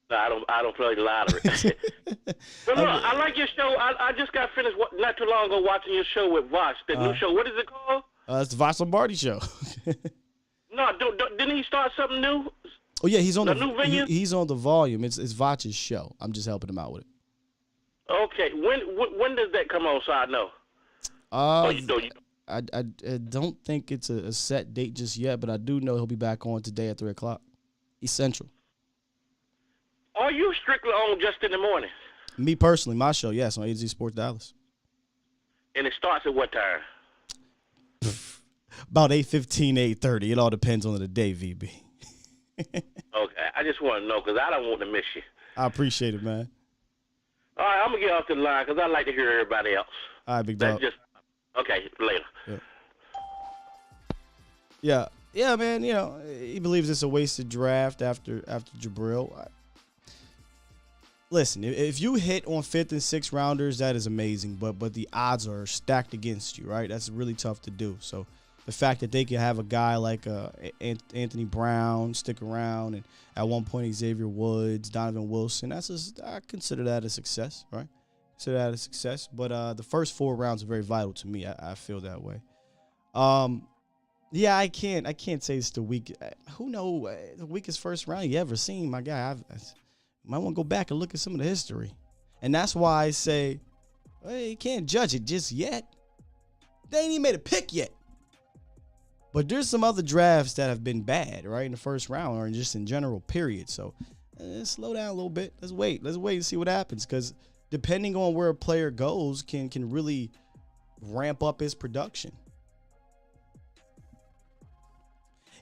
No, I don't play the lottery. But look, I like your show. I just got finished not too long ago watching your show with Vosh. The new show. What is it called? It's the Vosh Lombardi show. No, didn't he start something new? Oh yeah, he's on the new venue. He's on the volume. It's Vosh's show. I'm just helping him out with it. Okay, when does that come on? So I know. I don't think it's a set date just yet, but I do know he'll be back on today at 3:00 East Central. Are you strictly on just in the morning? Me personally, my show, yes, on AZ Sports Dallas. And it starts at what time? About 8:15, 8:30. It all depends on the day, VB. Okay, I just want to know because I don't want to miss you. I appreciate it, man. All right, I'm going to get off the line because I like to hear everybody else. All right, big dog. Okay, later. Yeah, man, he believes it's a wasted draft after Jabril. Listen, if you hit on 5th and 6th rounders, that is amazing, but the odds are stacked against you, right? That's really tough to do. So the fact that they can have a guy like Anthony Brown stick around, and at one point Xavier Woods, Donovan Wilson, I consider that a success, right? Consider that a success. But the first 4 rounds are very vital to me. I feel that way. Yeah, I can't say it's the weak. Who knows the weakest first round you ever seen, my guy? I might want to go back and look at some of the history, and that's why I say, you can't judge it just yet. They ain't even made a pick yet. But there's some other drafts that have been bad, right, in the first round or just in general, period. So slow down a little bit. Let's wait and see what happens, because depending on where a player goes can really ramp up his production.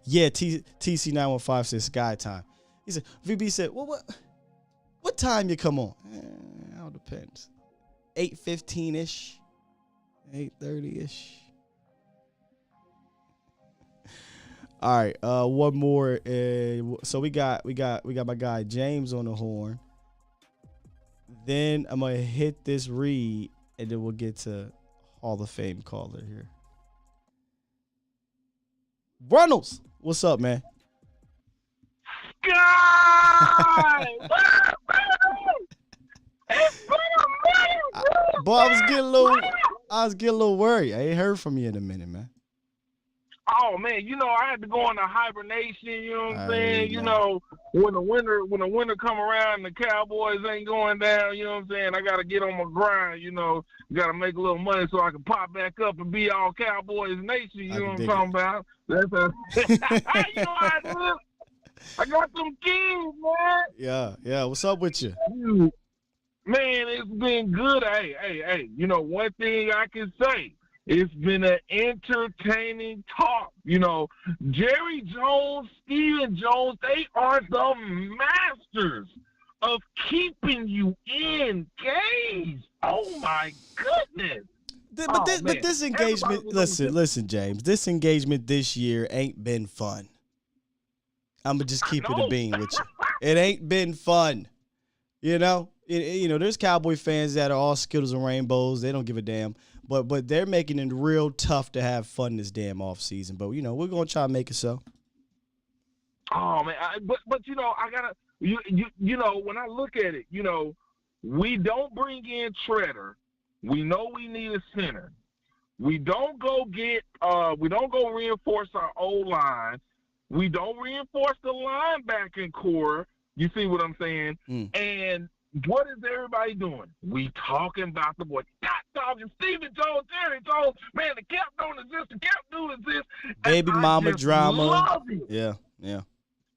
Yeah, TC915 says sky time. He said, VB said, well, what time you come on? It all depends. 8:15-ish, 8:30-ish. All right, one more. So we got my guy James on the horn. Then I'm gonna hit this read, and then we'll get to Hall of Fame caller here. Runnels, what's up, man? God! Boy, I was getting a little worried. I ain't heard from you in a minute, man. Oh man, I had to go into hibernation. You know what I'm saying? When the winter come around, and the Cowboys ain't going down. You know what I'm saying? I gotta get on my grind. Gotta make a little money so I can pop back up and be all Cowboys Nation. You know what I'm talking about? That's how I live. I got some kids, man. Yeah. What's up with you? Man, it's been good. Hey. One thing I can say, it's been an entertaining talk. Jerry Jones, Stephen Jones, they are the masters of keeping you engaged. Oh, my goodness. But this engagement, listen, James, this engagement this year ain't been fun. I'm going to just keep it a bean with you. It ain't been fun. There's Cowboy fans that are all Skittles and rainbows. They don't give a damn. But they're making it real tough to have fun this damn off season. But, we're going to try to make it so. Oh, man. But I got to, when I look at it, we don't bring in Treader. We know we need a center. We don't go reinforce our O-line. We don't reinforce the linebacking core. You see what I'm saying? And what is everybody doing? We talking about the boy. Not talking Stephen Jones, Jerry Jones. Man, the cap doing is this, the cap doing is this. Baby mama drama. Love it. Yeah.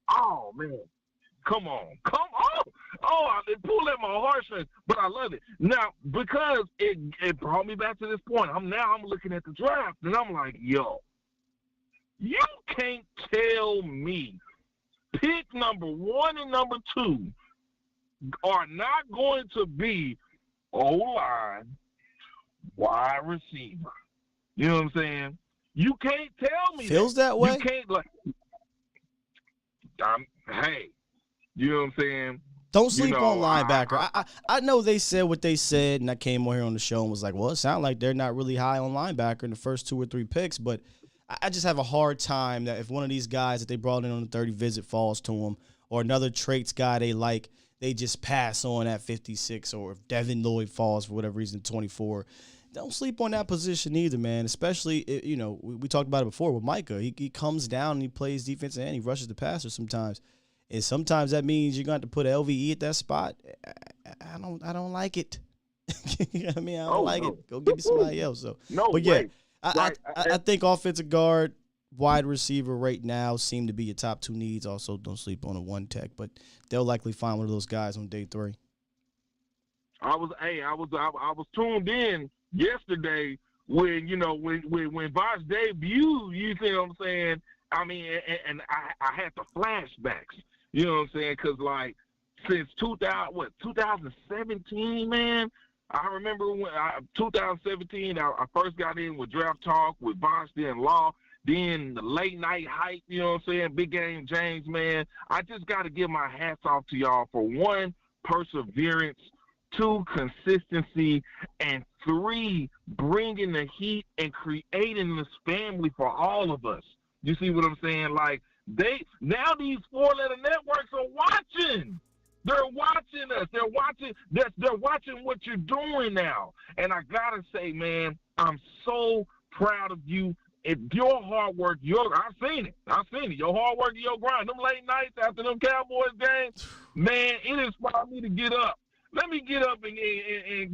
Oh, man. Come on. Oh, it pulled at my heartstrings, but I love it. Now, because it brought me back to this point, I'm looking at the draft, and I'm like, yo, you can't tell me pick number 1 and number 2 are not going to be O-line, wide receiver. You know what I'm saying? You can't tell me Feels that way? You can't, hey, you know what I'm saying? Don't sleep on linebacker. I know they said what they said, and I came on here on the show and was like, well, it sounds like they're not really high on linebacker in the first 2 or 3 picks, but I just have a hard time that if one of these guys that they brought in on the 30 visit falls to them, or another traits guy they like, they just pass on at 56, or if Devin Lloyd falls for whatever reason 24. Don't sleep on that position either, man, especially, you know, we talked about it before with Micah. He comes down and he plays defense and he rushes the passer sometimes. And sometimes that means you're going to have to put LVE at that spot. I don't like it. I mean, I don't like it. Go get me somebody else. So, but yeah, I think offensive guard, wide receiver right now seem to be your top 2 needs. Also, don't sleep on a 1 tech, but they'll likely find one of those guys on day 3. I was tuned in yesterday when Vosh debuted. You see what I'm saying? I mean, and I had the flashbacks. You know what I'm saying? Because, like, since 2017, man, I remember when 2017, I first got in with Draft Talk with Vosh, then Law, then the late night hype, you know what I'm saying? Big Game James, man. I just got to give my hats off to y'all for 1, perseverance, 2, consistency, and 3, bringing the heat and creating this family for all of us. You see what I'm saying? Like, now these 4-letter networks are watching. They're watching us. They're watching what you're doing now. And I gotta say, man, I'm so proud of you. If your hard work, I've seen it. Your hard work and your grind. Them late nights after them Cowboys games, man, it inspired me to get up. Let me get up and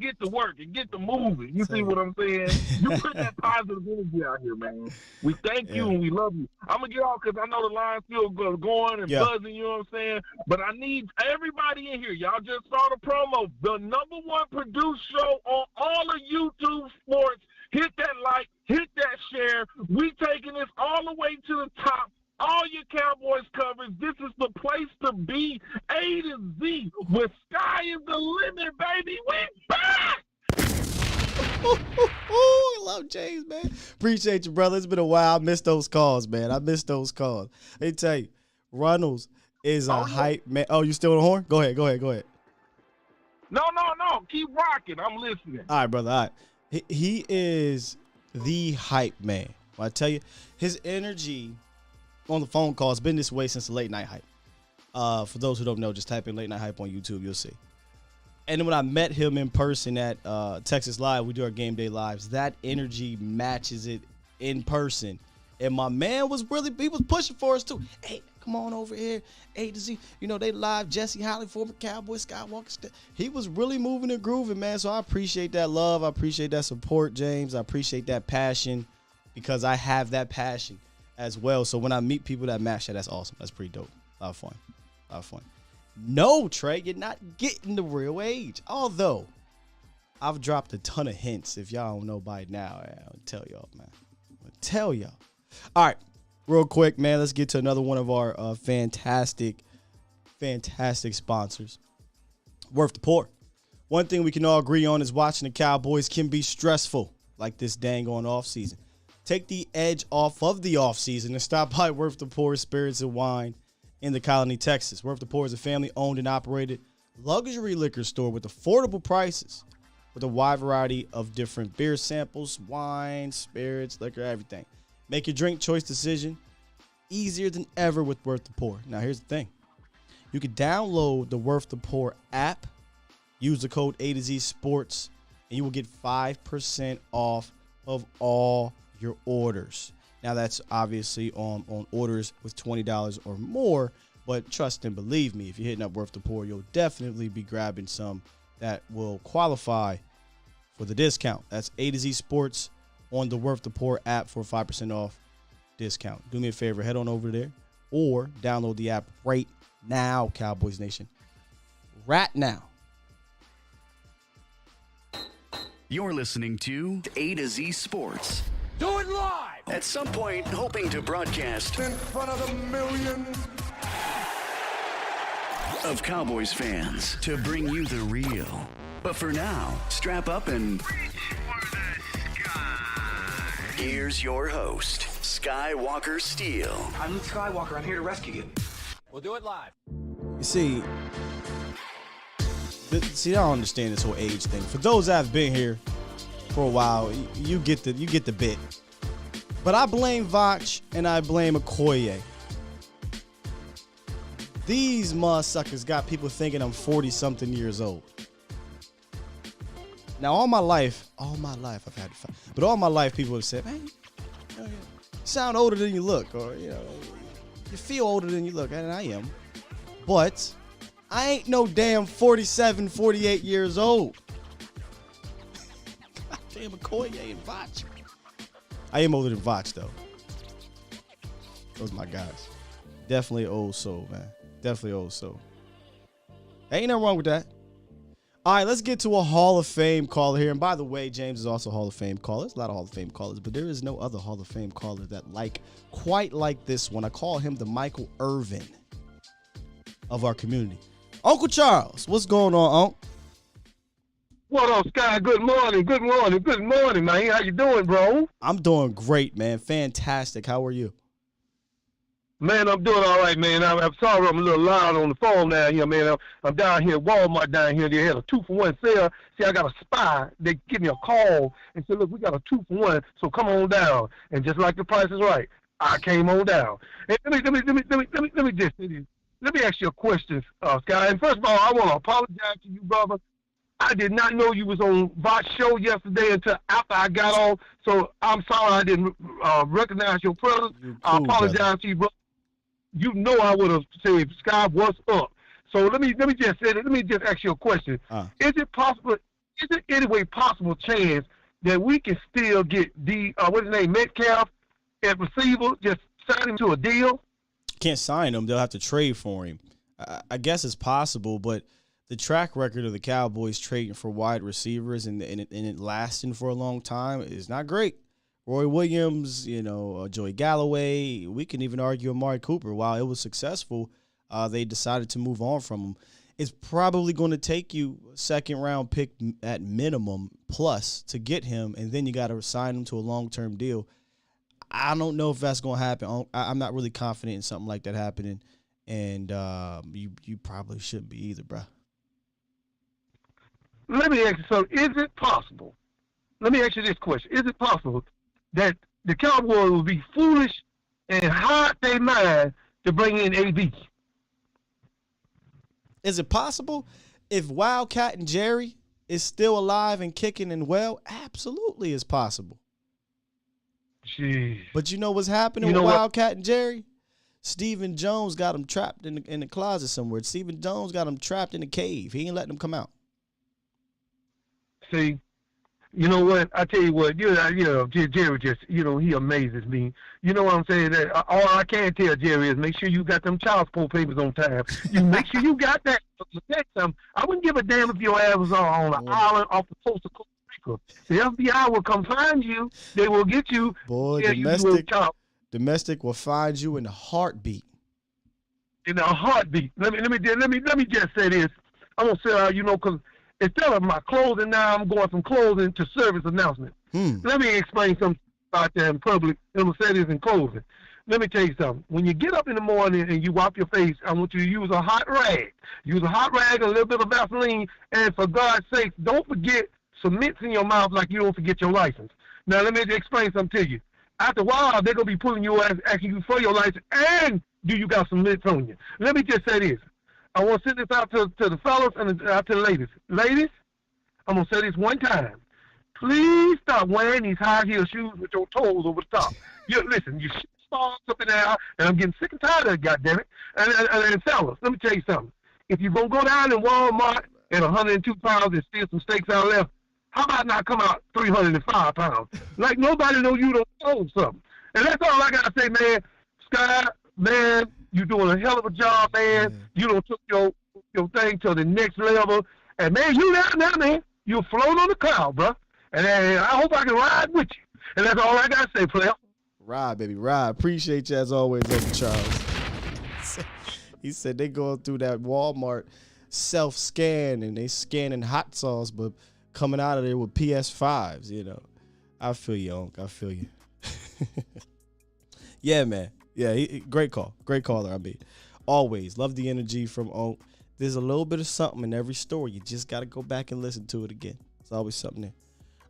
get to work and get to moving. You see what I'm saying? You put that positive energy out here, man. We thank you and we love you. I'm going to get off because I know the line's still going and buzzing, you know what I'm saying? But I need everybody in here. Y'all just saw the promo. The #1 produced show on all of YouTube sports. Hit that like, hit that share. We taking this all the way to the top. All your Cowboys coverage, this is the place to be. A to Z, with sky is the limit, baby. We back! I love James, man. Appreciate you, brother. It's been a while. I missed those calls, man. Let me tell you, Runnels is a hype man. Oh, you still on the horn? Go ahead. No. Keep rocking. I'm listening. All right, brother. All right. He is the hype man. When I tell you, his energy on the phone call has been this way since the late night hype. For those who don't know, just type in late night hype on YouTube, you'll see. And then when I met him in person at Texas Live, we do our game day lives, that energy matches it in person. And my man was he was pushing for us too. Hey, come on over here, A to Z. You know, they live, Jesse Holly, former Cowboy, Skywalker. He was really moving and grooving, man. So I appreciate that love. I appreciate that support, James. I appreciate that passion because I have that passion as well. So when I meet people that match that, that's awesome. That's pretty dope. A lot of fun. No, Trey, you're not getting the real age. Although, I've dropped a ton of hints. If y'all don't know by now, I'll tell y'all, man. All right, real quick, man, let's get to another one of our fantastic sponsors. Worth the pour. One thing we can all agree on is watching the Cowboys can be stressful, like this dang on offseason. Take the edge off of the offseason and stop by Worth the Pour Spirits and Wine in the Colony, Texas. Worth the Pour is a family-owned and operated luxury liquor store with affordable prices with a wide variety of different beer samples, wine, spirits, liquor, everything. Make your drink choice decision easier than ever with Worth the Pour. Now, here's the thing. You can download the Worth the Pour app, use the code A to Z Sports, and you will get 5% off of all your orders. Now, that's obviously on orders with $20 or more, but trust and believe me, if you're hitting up Worth the Pour, you'll definitely be grabbing some that will qualify for the discount. That's A to Z Sports on the Worth the Pour app for 5% off discount. Do me a favor, head on over there or download the app right now, Cowboys Nation. Right now. You're listening to A to Z Sports. Do it live! At some point, hoping to broadcast In front of the millions. of Cowboys fans to bring you the real. But for now, strap up and here's your host, Skywalker Steele. I'm Luke Skywalker. I'm here to rescue you. We'll do it live. You see, I don't understand this whole age thing. For those that have been here for a while, you get the bit. But I blame Vach and I blame Okoye. These motherfuckers got people thinking I'm 40-something years old. Now, all my life, I've had fun. But all my life, people have said, man, you sound older than you look. Or, you feel older than you look. And I am. But I ain't no damn 47, 48 years old. Goddamn Okoye and Vach. I am older than Vach, though. Those are my guys. Definitely old soul, man. Definitely old soul. Ain't nothing wrong with that. All right, let's get to a Hall of Fame caller here. And by the way, James is also a Hall of Fame caller. There's a lot of Hall of Fame callers, but there is no other Hall of Fame caller that quite like this one. I call him the Michael Irvin of our community. Uncle Charles, what's going on, Unc? What up, Sky? Good morning, man. How you doing, bro? I'm doing great, man. Fantastic. How are you? Man, I'm doing all right, man. I'm sorry I'm a little loud on the phone down here, man. I'm down here at Walmart down here. They had a 2-for-1 sale. See, I got a spy. They give me a call and said, look, we got a 2-for-1, so come on down. And just like the price is right, I came on down. And let me ask you a question, Sky. And first of all, I want to apologize to you, brother. I did not know you was on Vach's show yesterday until after I got on. So I'm sorry I didn't recognize your presence. Cool, I apologize brother. to you, brother. You know I would have said, Sky, what's up? So let me just say that. Let me just ask you a question. Is it possible? Is there any way possible chance that we can still get what's his name, Metcalf at receiver? Just sign him to a deal. Can't sign him. They'll have to trade for him. I guess it's possible, but the track record of the Cowboys trading for wide receivers and it lasting for a long time is not great. Roy Williams, Joey Galloway, we can even argue Amari Cooper. While it was successful, they decided to move on from him. It's probably going to take you a second-round pick at minimum plus to get him, and then you got to sign him to a long-term deal. I don't know if that's going to happen. I'm not really confident in something like that happening, and you probably shouldn't be either, bro. Let me ask you something. Is it possible? Let me ask you this question. Is it possible that the Cowboys will be foolish and hide their mind to bring in AB? Is it possible? If Wildcat and Jerry is still alive and kicking and well, absolutely it's possible. Jeez. But you know what's happening with Wildcat and Jerry? Stephen Jones got him trapped in the closet somewhere. Stephen Jones got him trapped in a cave. He ain't letting him come out. See, you know what? I tell you what, Jerry just, he amazes me. You know what I'm saying? That all I can tell Jerry is make sure you got them child support papers on time. You make sure you got that. I wouldn't give a damn if your ass was on an island off the coast of Costa Rica. The FBI will come find you. They will get you. Boy, domestic will find you in a heartbeat. In a heartbeat. Let me just say this. I'm gonna say, because instead of my closing now, I'm going from closing to service announcement. Let me explain something out there in public. I'm going to say this in closing. Let me tell you something. When you get up in the morning and you wipe your face, I want you to use a hot rag. Use a hot rag, a little bit of Vaseline, and for God's sake, don't forget some mints in your mouth like you don't forget your license. Now, let me explain something to you. After a while, they're going to be pulling you ass, asking you for your license, and do you got some mints on you? Let me just say this. I want to send this out to the fellas and out to the ladies. Ladies, I'm going to say this one time. Please stop wearing these high heel shoes with your toes over the top. Listen, you stars up in there, and I'm getting sick and tired of it, goddammit. And fellas, let me tell you something. If you're going to go down in Walmart at 102 pounds and steal some steaks out left, how about not come out 305 pounds? Like nobody know you don't own something. And that's all I got to say, man. Sky, man, you doing a hell of a job, man. You done took your thing to the next level. And, man, you down there, man. You're floating on the cloud, bro. And I hope I can ride with you. And that's all I got to say, player. Ride, baby, ride. Appreciate you as always, Uncle Charles. He said they going through that Walmart self-scan and they scanning hot sauce, but coming out of there with PS5s, you know. I feel you, Unc. I feel you. Yeah, man. Yeah, great call. Great caller, I mean. Always. Love the energy from Unc. There's a little bit of something in every story. You just got to go back and listen to it again. There's always something there.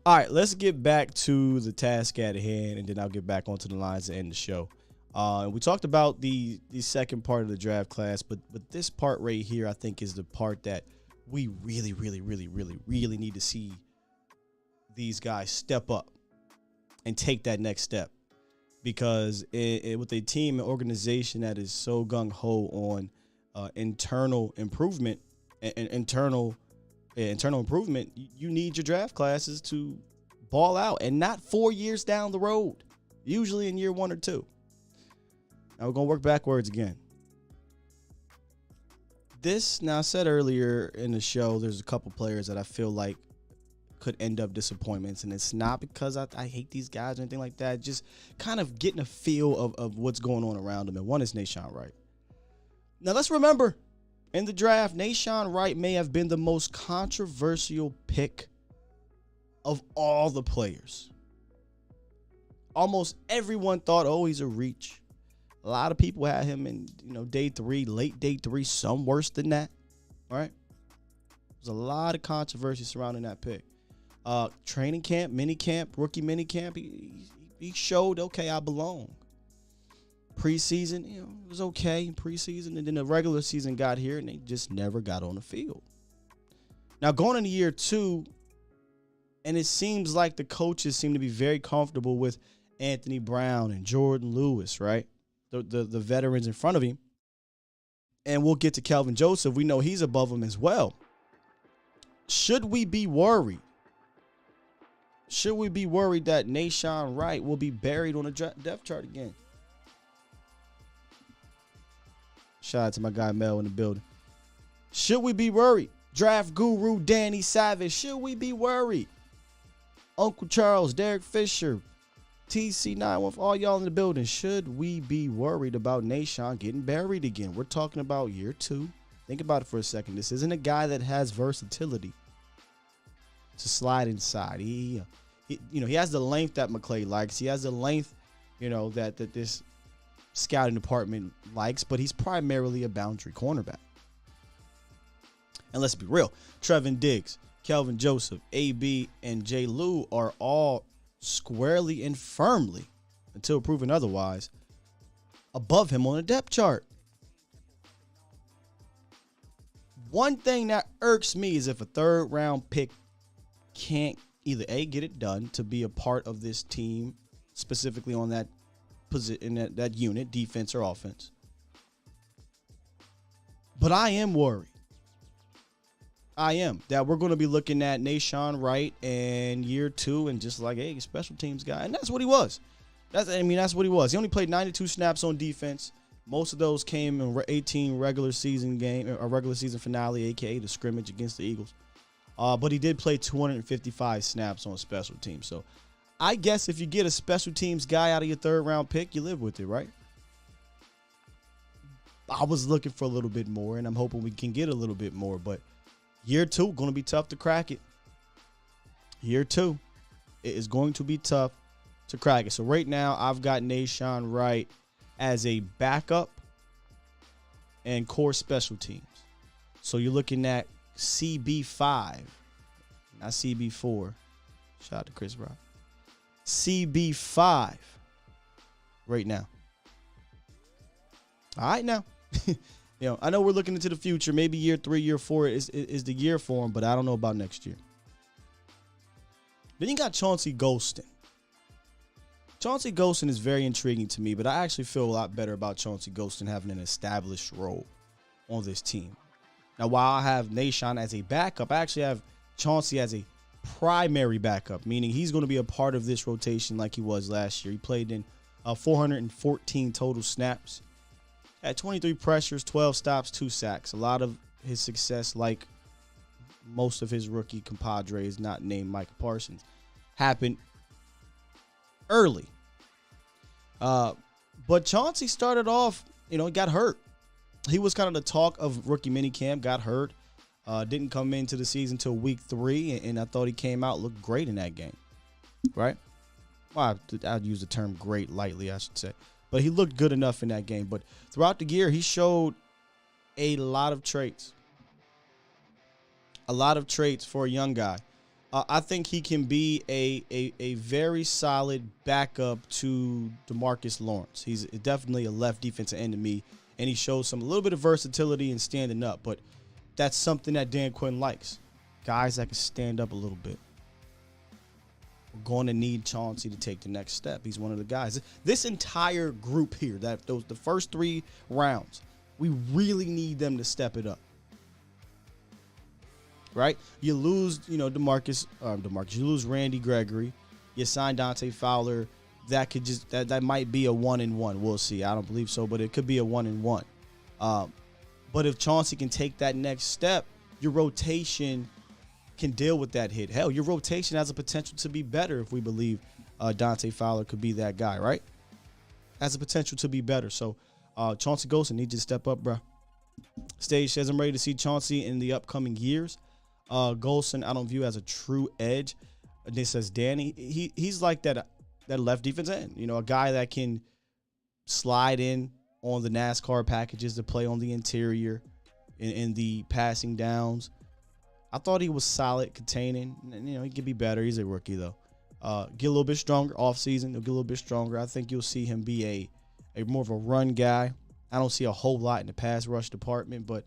All right, let's get back to the task at hand, and then I'll get back onto the lines to end the show. We talked about the second part of the draft class, but this part right here, I think, is the part that we really, really, really, really, really need to see these guys step up and take that next step. Because with a team and organization that is so gung-ho on internal improvement, improvement, you need your draft classes to ball out, and not 4 years down the road, usually in year 1 or 2. Now we're going to work backwards again. Now I said earlier in the show, there's a couple players that I feel like could end up disappointments, and it's not because I hate these guys or anything like that, just kind of getting a feel of what's going on around them, and one is Nahshon Wright. Now let's remember, in the draft, Nahshon Wright may have been the most controversial pick of all the players. Almost everyone thought, oh, he's a reach. A lot of people had him in, day 3, late day 3, some worse than that. All right. There's a lot of controversy surrounding that pick. Training camp, mini camp, rookie mini camp, he showed, okay, I belong. Preseason, it was okay in preseason, and then the regular season got here, and they just never got on the field. Now, going into year 2, and it seems like the coaches seem to be very comfortable with Anthony Brown and Jordan Lewis, right? The veterans in front of him. And we'll get to Kelvin Joseph. We know he's above him as well. Should we be worried? Should we be worried that Nahshon Wright will be buried on the depth chart again? Shout out to my guy Mel in the building. Should we be worried? Draft guru Danny Savage. Should we be worried? Uncle Charles, Derek Fisher, TC91, all y'all in the building. Should we be worried about Nahshon getting buried again? We're talking about year 2. Think about it for a second. This isn't a guy that has versatility to slide inside. He has the length that McClay likes. He has the length, that this scouting department likes, but he's primarily a boundary cornerback. And let's be real, Trevin Diggs, Kelvin Joseph, AB, and Jay Lou are all squarely and firmly, until proven otherwise, above him on the depth chart. One thing that irks me is if a third-round pick can't either A, get it done to be a part of this team, specifically on that position, that unit, defense or offense. But I am worried. I am that we're going to be looking at Nahshon Wright in year 2 and just like, hey, special teams guy. And that's what he was. That's what he was. He only played 92 snaps on defense. Most of those came in 18 regular season finale, aka the scrimmage against the Eagles. But he did play 255 snaps on special teams. So I guess if you get a special teams guy out of your third-round pick, you live with it, right? I was looking for a little bit more, and I'm hoping we can get a little bit more. But year 2, going to be tough to crack it. Year 2, it is going to be tough to crack it. So right now, I've got Nahshon Wright as a backup and core special teams. So you're looking at CB5, not CB4. Shout out to Chris Rock. CB5 right now. All right now. I know we're looking into the future. Maybe year 3, year 4 is the year for him, but I don't know about next year. Then you got Chauncey Golston. Chauncey Golston is very intriguing to me, but I actually feel a lot better about Chauncey Golston having an established role on this team. Now, while I have Nahshon as a backup, I actually have Chauncey as a primary backup, meaning he's going to be a part of this rotation like he was last year. He played in 414 total snaps, had 23 pressures, 12 stops, 2 sacks. A lot of his success, like most of his rookie compadres, not named Micah Parsons, happened early. But Chauncey started off, he got hurt. He was kind of the talk of rookie minicamp, got hurt, didn't come into the season until week 3, and I thought he came out, looked great in that game, right? Well, I'd use the term great lightly, I should say. But he looked good enough in that game. But throughout the year, he showed a lot of traits. A lot of traits for a young guy. I think he can be a very solid backup to DeMarcus Lawrence. He's definitely a left defensive end to me, and he shows a little bit of versatility in standing up. But that's something that Dan Quinn likes. Guys that can stand up a little bit. We're going to need Chauncey to take the next step. He's one of the guys. This entire group here, the first 3 rounds, we really need them to step it up. Right? You lose, DeMarcus, you lose Randy Gregory. You sign Dante Fowler. That might be a 1-and-1. We'll see. I don't believe so, but it could be a 1-and-1. But if Chauncey can take that next step, your rotation can deal with that hit. Hell, your rotation has a potential to be better if we believe Dante Fowler could be that guy, right? Has a potential to be better. So Chauncey Golston needs to step up, bro. Stage says I'm ready to see Chauncey in the upcoming years. Golston, I don't view as a true edge. And this says Danny. He's like that left defense end. A guy that can slide in on the NASCAR packages to play on the interior in the passing downs. I thought he was solid containing. He could be better. He's a rookie, though. Get a little bit stronger off season. He'll get a little bit stronger. I think you'll see him be a more of a run guy. I don't see a whole lot in the pass rush department, but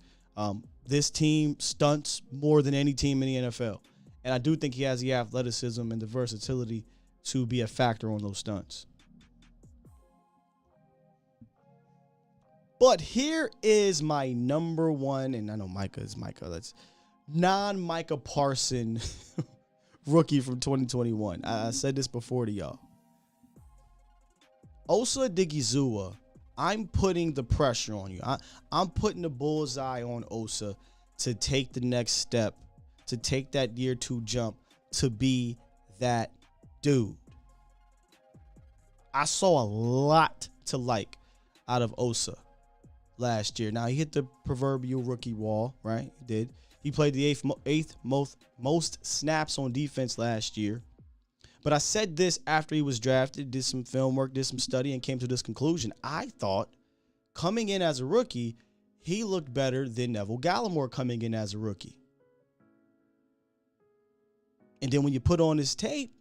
this team stunts more than any team in the NFL. And I do think he has the athleticism and the versatility to be a factor on those stunts. But here is my number one, and I know Micah is Micah. That's non-Micah Parson rookie from 2021. I said this before to y'all. Osa Odighizuwa, I'm putting the pressure on you. I'm putting the bullseye on Osa to take the next step, to take that year 2 jump, to be that dude. I saw a lot to like out of Osa last year. Now, he hit the proverbial rookie wall, right? He did. He played the eighth most snaps on defense last year. But I said this after he was drafted, did some film work, did some study, and came to this conclusion. I thought coming in as a rookie, he looked better than Neville Gallimore coming in as a rookie. And then when you put on his tape,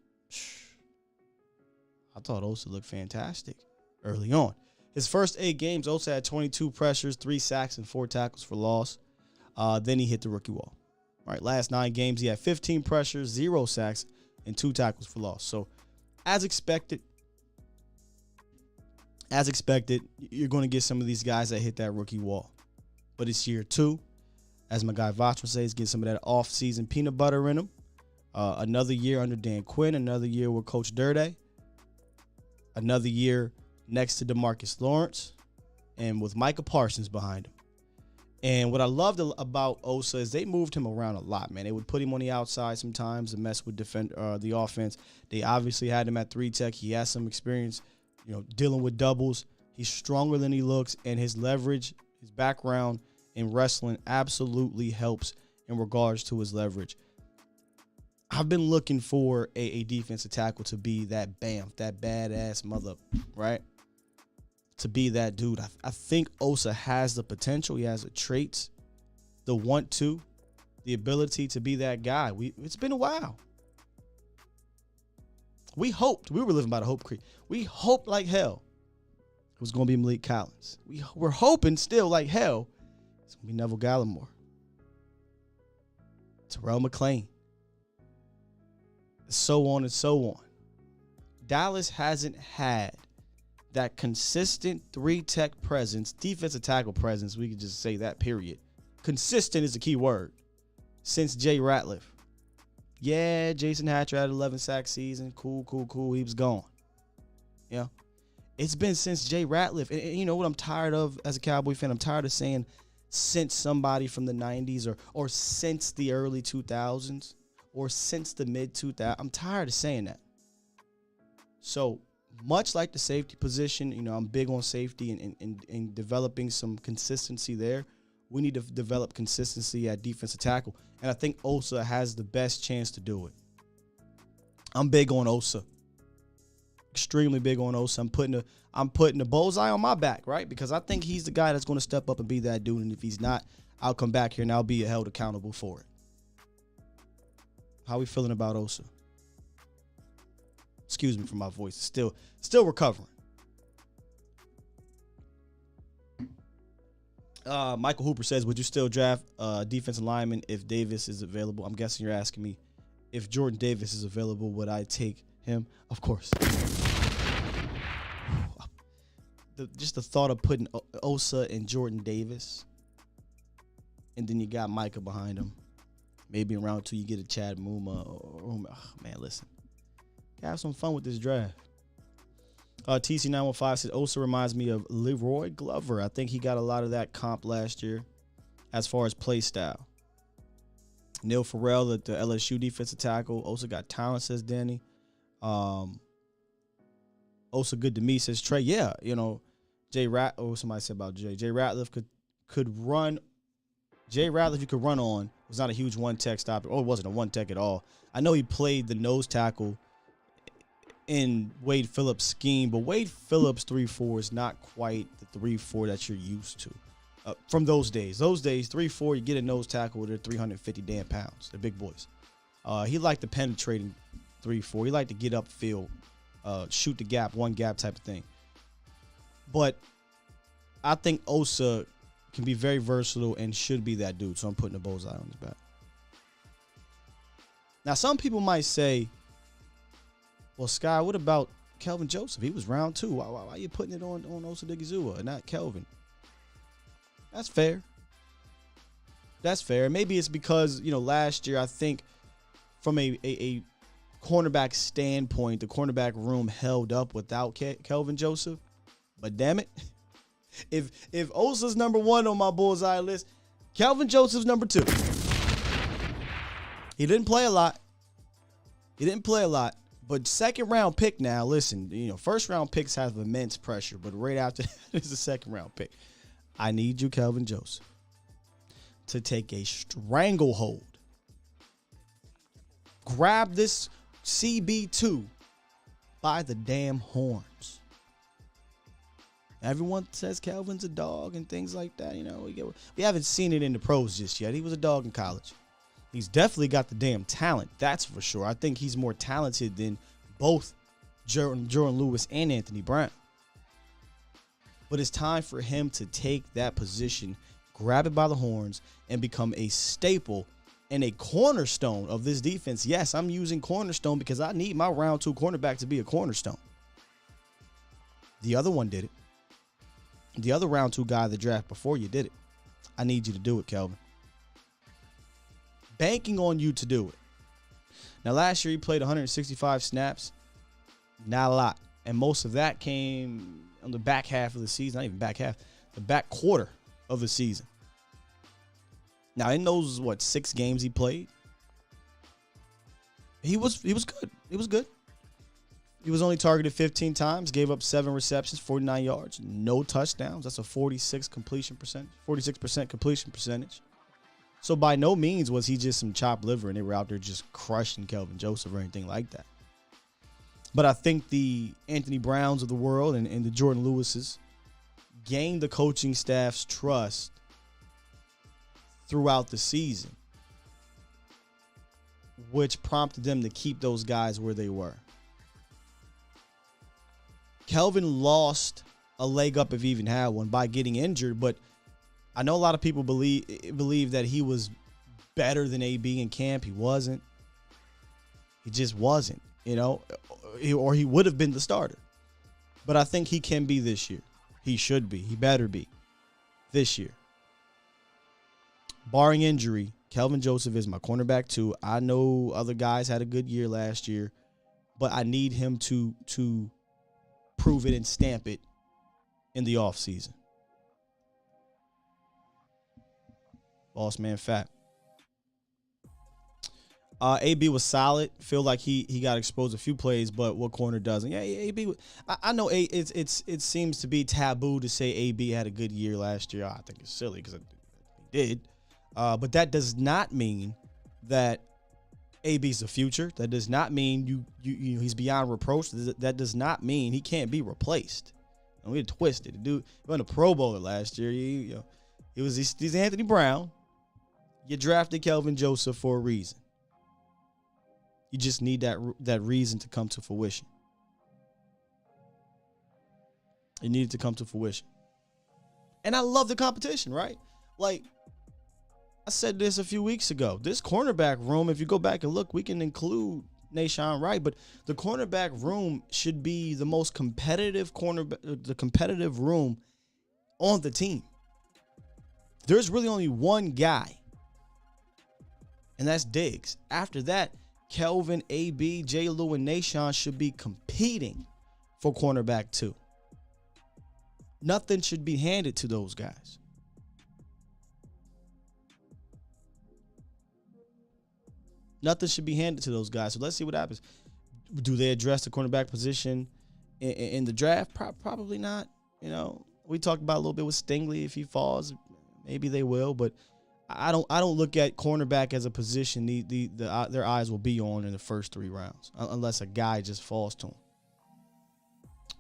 I thought Osa looked fantastic early on. His first 8 games, Osa had 22 pressures, 3 sacks, and 4 tackles for loss. Then he hit the rookie wall. All right, last 9 games, he had 15 pressures, 0 sacks, and 2 tackles for loss. So, as expected, you're going to get some of these guys that hit that rookie wall. But it's year 2. As my guy Voch would say, is getting some of that off-season peanut butter in him. Another year under Dan Quinn, another year with Coach Durday, another year next to DeMarcus Lawrence, and with Micah Parsons behind him. And what I loved about Osa is they moved him around a lot, man. They would put him on the outside sometimes to mess with the offense. They obviously had him at 3 tech. He has some experience, dealing with doubles. He's stronger than he looks, and his leverage, his background in wrestling absolutely helps in regards to his leverage. I've been looking for a defensive tackle to be that BAMF, that badass mother, right? To be that dude. I think Osa has the potential. He has the traits, the want to, the ability to be that guy. It's been a while. We were living by the Hope Creek. We hoped like hell it was going to be Malik Collins. We're hoping still like hell it's going to be Neville Gallimore, Terrell McClain, so on and so on. Dallas hasn't had that consistent 3-tech presence, defensive tackle presence, we could just say that, period. Consistent is the key word, since Jay Ratliff. Yeah, Jason Hatcher had an 11-sack season. Cool. He was gone. Yeah. It's been since Jay Ratliff. And you know what I'm tired of as a Cowboy fan? I'm tired of saying since somebody from the 90s or since the early 2000s or since the mid-2000s. I'm tired of saying that. So much like the safety position, I'm big on safety and developing some consistency there. We need to develop consistency at defensive tackle, and I think Osa has the best chance to do it. I'm big on Osa. Extremely big on Osa. I'm putting the bullseye on my back, right? Because I think he's the guy that's going to step up and be that dude, and if he's not, I'll come back here and I'll be held accountable for it. How we feeling about Osa? Excuse me for my voice. Still recovering. Michael Hooper says, would you still draft defensive lineman if Davis is available? I'm guessing you're asking me if Jordan Davis is available, would I take him? Of course. Just the thought of putting Osa and Jordan Davis, and then you got Micah behind him. Maybe in round 2 you get a Chad Muma. Oh, man, listen. Have some fun with this draft. TC915 said, Osa reminds me of Leroy Glover. I think he got a lot of that comp last year as far as play style. Neil Farrell, the LSU defensive tackle. Osa got talent, says Danny. Osa good to me, says Trey. Yeah, somebody said about Jay. Jay Ratliff could run. Jay Ratliff, you could run on. Was not a huge one-tech stopper. It wasn't a one-tech at all. I know he played the nose tackle in Wade Phillips' scheme, but Wade Phillips 3-4 is not quite the 3-4 that you're used to from those days. Those days, 3-4, you get a nose tackle with 350 damn pounds. They're big boys. He liked the penetrating 3-4. He liked to get upfield, shoot the gap, one gap type of thing. But I think Osa can be very versatile and should be that dude, so I'm putting a bullseye on his back. Now, some people might say, well, Sky, what about Kelvin Joseph? He was round 2. Why are you putting it on Osa Digizua and not Kelvin? That's fair. That's fair. Maybe it's because, last year, I think from a cornerback standpoint, the cornerback room held up without Kelvin Joseph. But damn it, if Osa's number 1 on my bullseye list, Kelvin Joseph's number 2. He didn't play a lot. But second round pick now, listen, first round picks have immense pressure, but right after that is the second round pick. I need you, Kelvin Joseph, to take a stranglehold. Grab this CB2 by the damn horns. Everyone says Kelvin's a dog and things like that. We haven't seen it in the pros just yet. He was a dog in college. He's definitely got the damn talent. That's for sure. I think he's more talented than both Jordan Lewis and Anthony Brown. But it's time for him to take that position, grab it by the horns, and become a staple and a cornerstone of this defense. Yes, I'm using cornerstone because I need my round 2 cornerback to be a cornerstone. The other one did it. The other round 2 guy of the draft before you did it. I need you to do it, Kelvin. Banking on you to do it. Now, last year he played 165 snaps. Not a lot. And most of that came on the back half of the season. Not even back half. The back quarter of the season. Now, in those, 6 games he played, he was good. He was good. He was only targeted 15 times, gave up 7 receptions, 49 yards, no touchdowns. That's a 46% completion percentage. So by no means was he just some chopped liver and they were out there just crushing Kelvin Joseph or anything like that. But I think the Anthony Browns of the world and the Jordan Lewises gained the coaching staff's trust throughout the season, which prompted them to keep those guys where they were. Kelvin lost a leg up if he even had one by getting injured, but I know a lot of people believe that he was better than AB in camp. He wasn't. He just wasn't, or he would have been the starter. But I think he can be this year. He should be. He better be this year. Barring injury, Kelvin Joseph is my cornerback too. I know other guys had a good year last year, but I need him to prove it and stamp it in the offseason. Boss man fat. AB was solid. Feel like he got exposed a few plays, but what corner doesn't? Yeah, AB. I know it seems to be taboo to say AB had a good year last year. I think it's silly because he did. But that does not mean that AB's the future. That does not mean you he's beyond reproach. That does not mean he can't be replaced. And we twisted. The dude won a Pro Bowler last year. He's Anthony Brown. You drafted Kelvin Joseph for a reason. You just need that reason to come to fruition. It needed to come to fruition. And I love the competition, right? Like, I said this a few weeks ago. This cornerback room, if you go back and look, we can include Nashawn Wright, but the cornerback room should be the most competitive room on the team. There's really only one guy, and that's Diggs. After that, Kelvin, AB, J. Lou, and Nashawn should be competing for cornerback 2. Nothing should be handed to those guys. Nothing should be handed to those guys. So let's see what happens. Do they address the cornerback position in the draft? Probably not. We talked about a little bit with Stingley. If he falls, maybe they will. But I don't look at cornerback as a position their eyes will be on in the first 3 rounds, unless a guy just falls to them.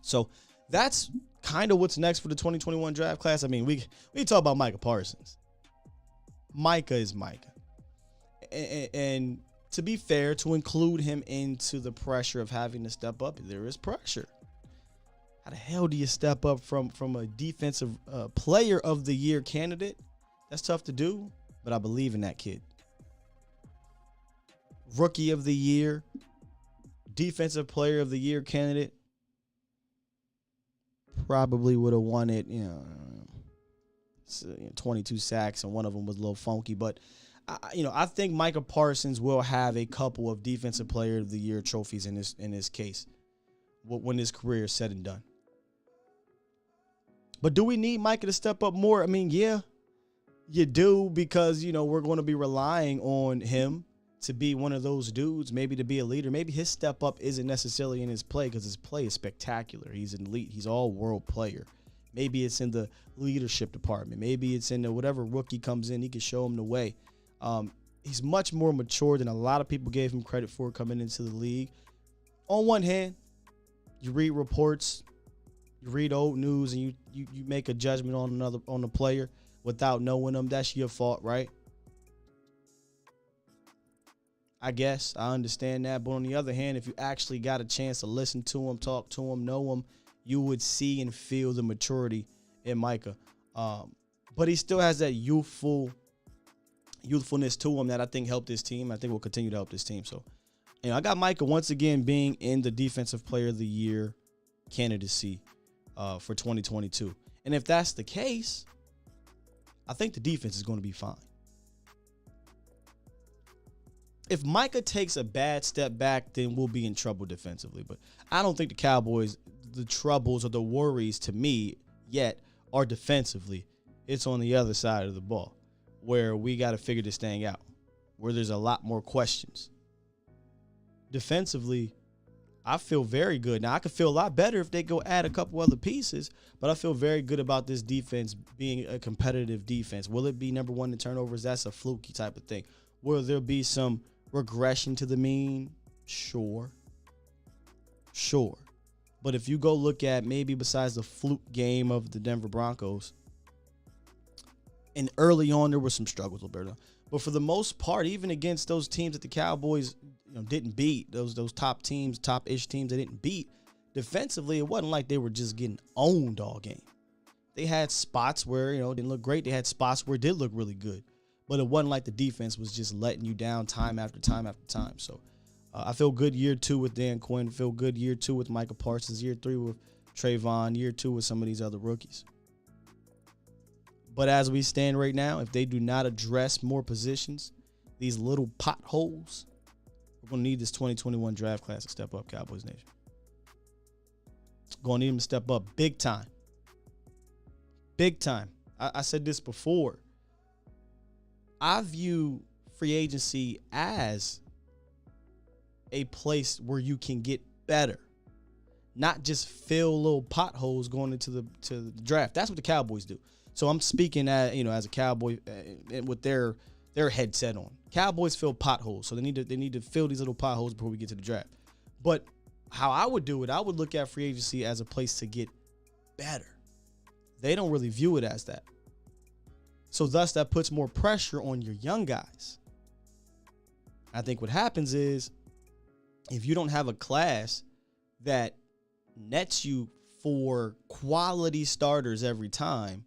So that's kind of what's next for the 2021 draft class. I mean, we talk about Micah Parsons. Micah is Micah, and to be fair, to include him into the pressure of having to step up, there is pressure. How the hell do you step up from a defensive player of the year candidate? That's tough to do, but I believe in that kid. Rookie of the year, defensive player of the year candidate. Probably would have won it, 22 sacks, and one of them was a little funky, but I think Micah Parsons will have a couple of Defensive Player of the Year trophies in his case when his career is said and done. But do we need Micah to step up more? I mean, yeah, you do, because we're going to be relying on him to be one of those dudes, maybe to be a leader. Maybe his step up isn't necessarily in his play, because his play is spectacular. He's an elite. He's all world player. Maybe it's in the leadership department. Maybe it's in the whatever rookie comes in, he can show him the way. He's much more mature than a lot of people gave him credit for coming into the league. On one hand, you read reports, you read old news, and you make a judgment on a player without knowing them. That's your fault, right? I guess I understand that. But on the other hand, if you actually got a chance to listen to him, talk to him, know him, you would see and feel the maturity in Micah. But he still has that youthfulness to him that I think helped this team. I think will continue to help this team. So, I got Micah once again being in the Defensive Player of the Year candidacy for 2022. And if that's the case, I think the defense is going to be fine. If Micah takes a bad step back, then we'll be in trouble defensively. But I don't think the Cowboys, the troubles or the worries to me yet are defensively. It's on the other side of the ball, where we got to figure this thing out, where there's a lot more questions. Defensively, I feel very good. Now, I could feel a lot better if they go add a couple other pieces, but I feel very good about this defense being a competitive defense. Will it be number 1 in turnovers? That's a fluky type of thing. Will there be some regression to the mean? Sure. But if you go look at maybe besides the fluke game of the Denver Broncos, and early on there were some struggles, Roberto. But for the most part, even against those teams that the Cowboys didn't beat, those top teams, top-ish teams they didn't beat, defensively, it wasn't like they were just getting owned all game. They had spots where, it didn't look great. They had spots where it did look really good. But it wasn't like the defense was just letting you down time after time after time. So I feel good year 2 with Dan Quinn. Feel good year 2 with Micah Parsons. Year 3 with Trayvon. Year 2 with some of these other rookies. But as we stand right now, if they do not address more positions, these little potholes, we're going to need this 2021 draft class to step up, Cowboys Nation. Going to need them to step up big time. Big time. I said this before. I view free agency as a place where you can get better, not just fill little potholes going into the draft. That's what the Cowboys do. So I'm speaking as a Cowboy with their headset on. Cowboys fill potholes, so they need to fill these little potholes before we get to the draft. But how I would do it, I would look at free agency as a place to get better. They don't really view it as that. So thus that puts more pressure on your young guys. I think what happens is if you don't have a class that nets you for quality starters every time,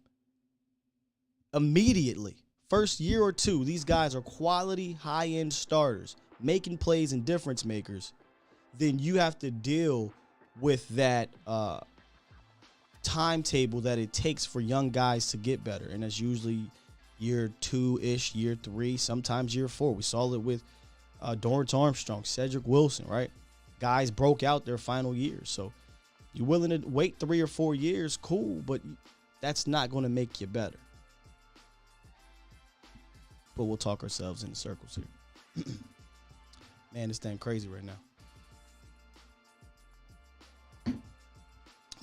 immediately, first year or two, these guys are quality, high-end starters, making plays and difference makers, then you have to deal with that timetable that it takes for young guys to get better. And that's usually year 2-ish, year 3, sometimes year 4. We saw it with Dorrance Armstrong, Cedric Wilson, right? Guys broke out their final years. So you're willing to wait 3 or 4 years, cool, but that's not going to make you better. But we'll talk ourselves in circles here. Man, this thing crazy right now.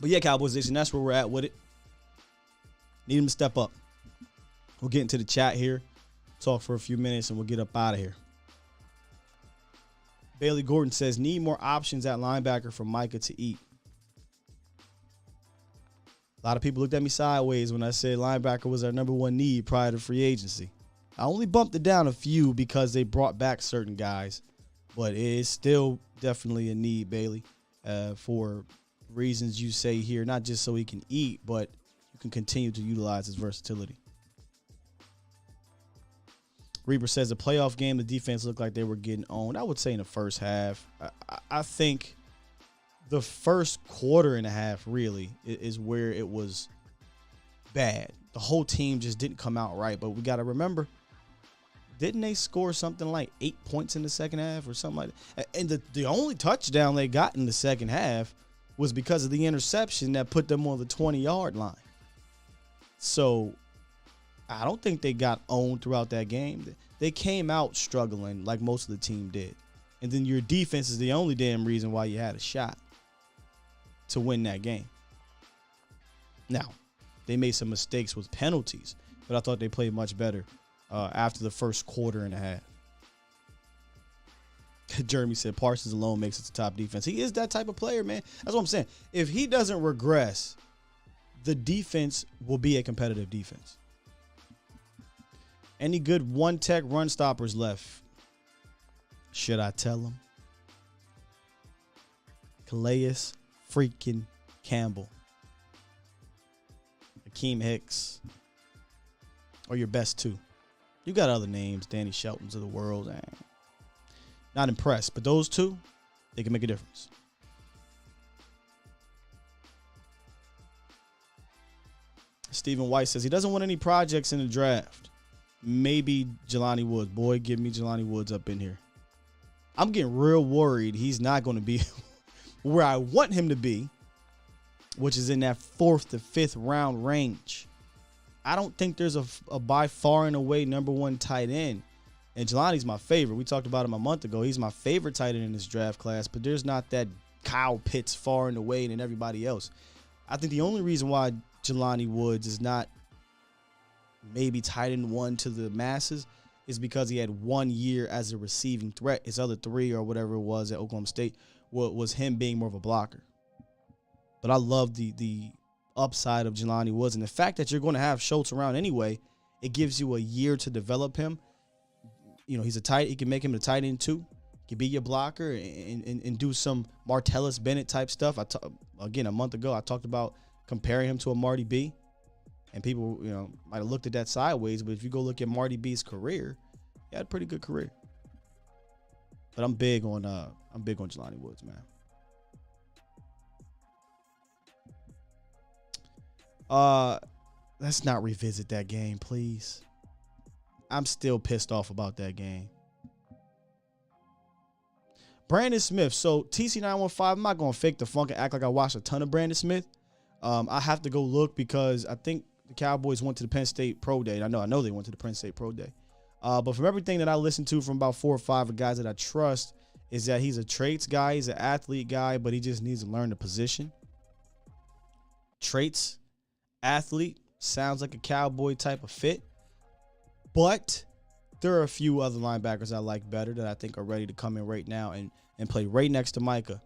But yeah, Cowboys Nation, that's where we're at with it. Need him to step up. We'll get into the chat here, talk for a few minutes, and we'll get up out of here. Bailey Gordon says, need more options at linebacker for Micah to eat. A lot of people looked at me sideways when I said linebacker was our number one need prior to free agency. I only bumped it down a few because they brought back certain guys, but it is still definitely a need, Bailey, for reasons you say here, not just so he can eat, but you can continue to utilize his versatility. Reaper says the playoff game, the defense looked like they were getting owned. I would say in the first half. I think the first quarter and a half really is where it was bad. The whole team just didn't come out right, but we got to remember, didn't they score something like 8 points in the second half or something like that? And the only touchdown they got in the second half was because of the interception that put them on the 20-yard line. So I don't think they got owned throughout that game. They came out struggling like most of the team did. And then your defense is the only damn reason why you had a shot to win that game. Now, they made some mistakes with penalties, but I thought they played much better after the first quarter and a half. Jeremy said Parsons alone makes it the top defense. He is that type of player, man. That's what I'm saying. If he doesn't regress, the defense will be a competitive defense. Any good one-tech run stoppers left? Should I tell him? Calais freaking Campbell. Akeem Hicks. Or your best two. You got other names, Danny Sheltons of the world. Not impressed, but those two, they can make a difference. Stephen White says he doesn't want any projects in the draft. Maybe Jelani Woods. Boy, give me Jelani Woods up in here. I'm getting real worried he's not going to be where I want him to be, which is in that 4th to 5th round range. I don't think there's a by far and away number one tight end. And Jelani's my favorite. We talked about him a month ago. He's my favorite tight end in this draft class, but there's not that Kyle Pitts far and away than everybody else. I think the only reason why Jelani Woods is not maybe tight end one to the masses is because he had 1 year as a receiving threat. His other 3 or whatever it was at Oklahoma State was him being more of a blocker. But I love the upside of Jelani Woods. And the fact that you're going to have Schultz around anyway, it gives you a year to develop him. You know, he's he can make him a tight end too. He can be your blocker and do some Martellus Bennett type stuff. Again, a month ago, I talked about comparing him to a Marty B. And people, might have looked at that sideways. But if you go look at Marty B's career, he had a pretty good career. But I'm big on Jelani Woods, man. Let's not revisit that game, please. I'm still pissed off about that game. Brandon Smith. So TC915, I'm not going to fake the funk and act like I watched a ton of Brandon Smith. I have to go look because I think the Cowboys went to the Penn State Pro Day. I know they went to the Penn State Pro Day. But from everything that I listened to from about 4 or 5 of guys that I trust, is that he's a traits guy, he's an athlete guy, but he just needs to learn the position. Traits, athlete, sounds like a Cowboy type of fit. But there are a few other linebackers I like better that I think are ready to come in right now and play right next to Micah.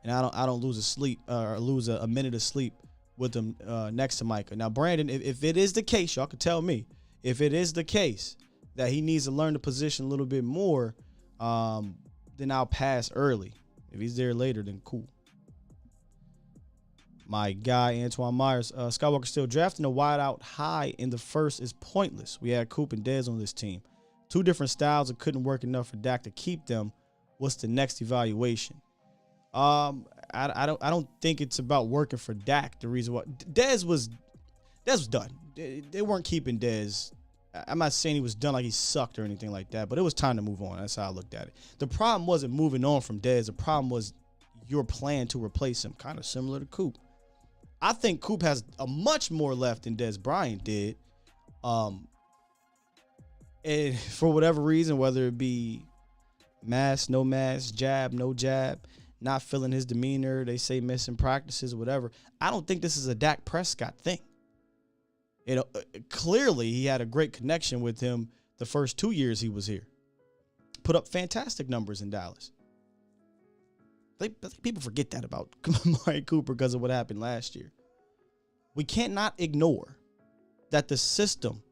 And I don't lose a minute of sleep with them next to Micah. Now, Brandon, if it is the case, y'all can tell me, if it is the case that he needs to learn the position a little bit more, then I'll pass early. If he's there later, then cool. My guy, Antoine Myers, Skywalker still drafting a wideout high in the first is pointless. We had Coop and Dez on this team. Two different styles and couldn't work enough for Dak to keep them. What's the next evaluation? I don't think it's about working for Dak. The reason why Dez was done. They weren't keeping Dez. I'm not saying he was done like he sucked or anything like that, but it was time to move on. That's how I looked at it. The problem wasn't moving on from Dez. The problem was your plan to replace him, kind of similar to Coop. I think Coop has a much more left than Dez Bryant did. And for whatever reason, whether it be mask, no mask, jab, no jab, not feeling his demeanor, they say missing practices, whatever. I don't think this is a Dak Prescott thing. You know, clearly he had a great connection with him the first 2 years he was here. Put up fantastic numbers in Dallas. People forget that about Amari Cooper because of what happened last year. We cannot ignore that the system,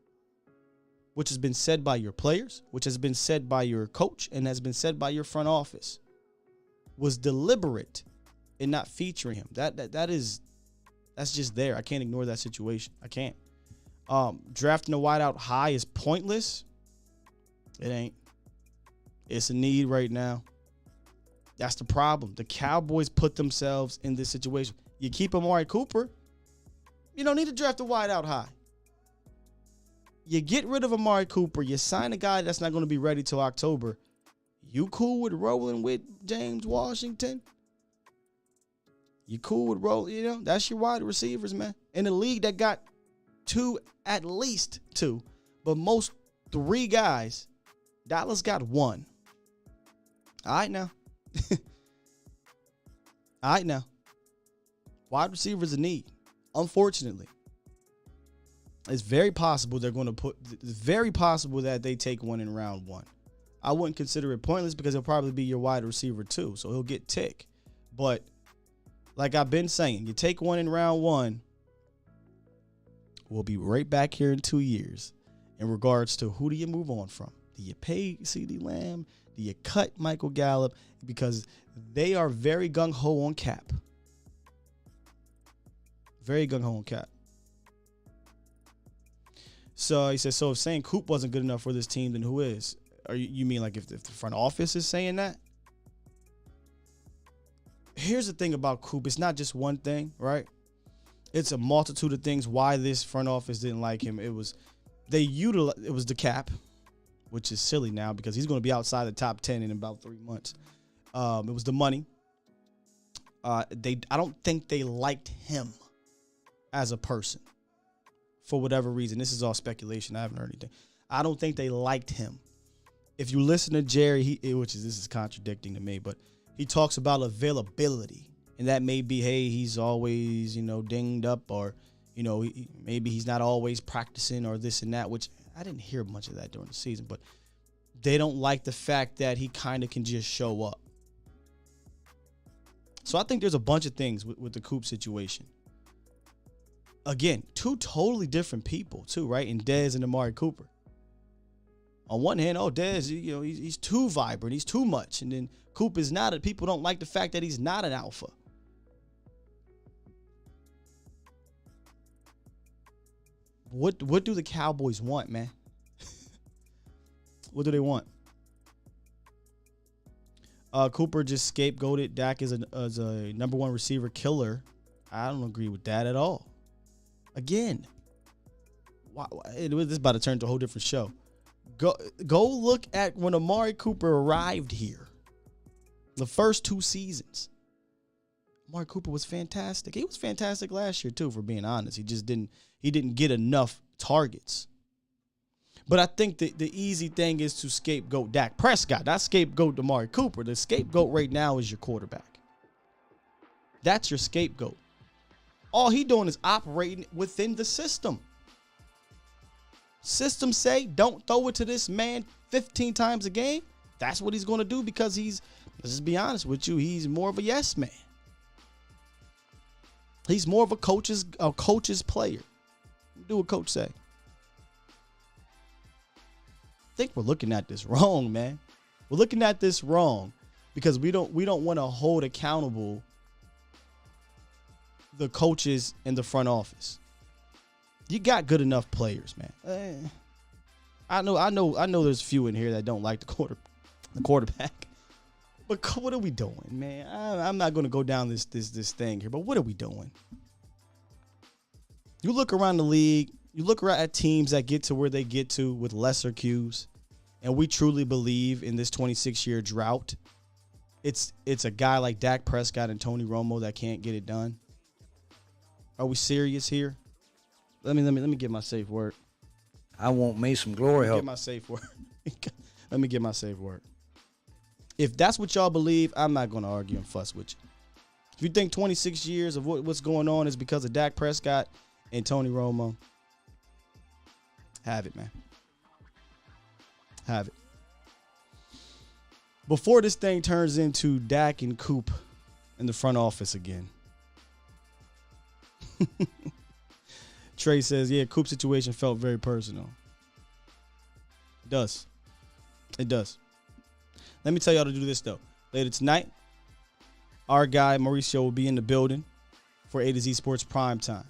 which has been said by your players, which has been said by your coach, and has been said by your front office, was deliberate in not featuring him. That's just there. I can't ignore that situation. I can't. Drafting a wideout high is pointless. It ain't. It's a need right now. That's the problem. The Cowboys put themselves in this situation. You keep Amari Cooper, you don't need to draft a wideout high. You get rid of Amari Cooper, you sign a guy that's not going to be ready till October. You cool with rolling with James Washington? You cool with rolling, that's your wide receivers, man. In a league that got at least two, but most 3 guys, Dallas got 1. All right now. All right now. Wide receivers a need. Unfortunately. It's very possible that they take one in round 1. I wouldn't consider it pointless because he'll probably be your wide receiver too. So he'll get tick. But like I've been saying, you take one in round 1. We'll be right back here in 2 years in regards to who do you move on from? Do you pay CeeDee Lamb? Do you cut Michael Gallup? Because they are very gung-ho on cap. Very gung-ho on cap. So he says, so if saying Coop wasn't good enough for this team, then who is? You mean like if the front office is saying that? Here's the thing about Coop. It's not just one thing, right? It's a multitude of things why this front office didn't like him. It was the cap, which is silly now because he's going to be outside the top 10 in about 3 months. It was the money. I don't think they liked him as a person for whatever reason. This is all speculation. I haven't heard anything. I don't think they liked him. If you listen to Jerry, this is contradicting to me, but he talks about availability. And that may be, hey, he's always, dinged up or, maybe he's not always practicing or this and that, which I didn't hear much of that during the season. But they don't like the fact that he kind of can just show up. So I think there's a bunch of things with the Coop situation. Again, 2 totally different people too, right? In Dez and Amari Cooper. On one hand, Dez, he's too vibrant, he's too much. And then Coop is not. People don't like the fact that he's not an alpha. What do the Cowboys want, man? What do they want? Cooper just scapegoated Dak as a number 1 receiver killer. I don't agree with that at all. Again, this is about to turn to a whole different show. Go look at when Amari Cooper arrived here. The first 2 seasons. Amari Cooper was fantastic. He was fantastic last year too, for being honest. He just didn't get enough targets. But I think the easy thing is to scapegoat Dak Prescott, not scapegoat Amari Cooper. The scapegoat right now is your quarterback. That's your scapegoat. All he doing is operating within the system. System say, don't throw it to this man 15 times a game. That's what he's going to do because let's just be honest with you, he's more of a yes man. He's more of a coach's player. Do what coach say. I think we're looking at this wrong, man. We're looking at this wrong because we don't want to hold accountable the coaches in the front office. You got good enough players, man. I know there's a few in here that don't like the quarterback. But what are we doing, man? I'm not going to go down this thing here, but what are we doing? You look around the league, you look around at teams that get to where they get to with lesser Qs, and we truly believe in this 26-year drought. It's a guy like Dak Prescott and Tony Romo that can't get it done. Are we serious here? Let me get my safe word. I want me some glory hole. Get my safe word. Let me get my safe word. If that's what y'all believe, I'm not going to argue and fuss with you. If you think 26 years of what's going on is because of Dak Prescott and Tony Romo, have it, man. Have it. Before this thing turns into Dak and Coop in the front office again. Trey says, yeah, Coop's situation felt very personal. It does. It does. Let me tell y'all to do this, though. Later tonight, our guy Mauricio will be in the building for A to Z Sports Primetime.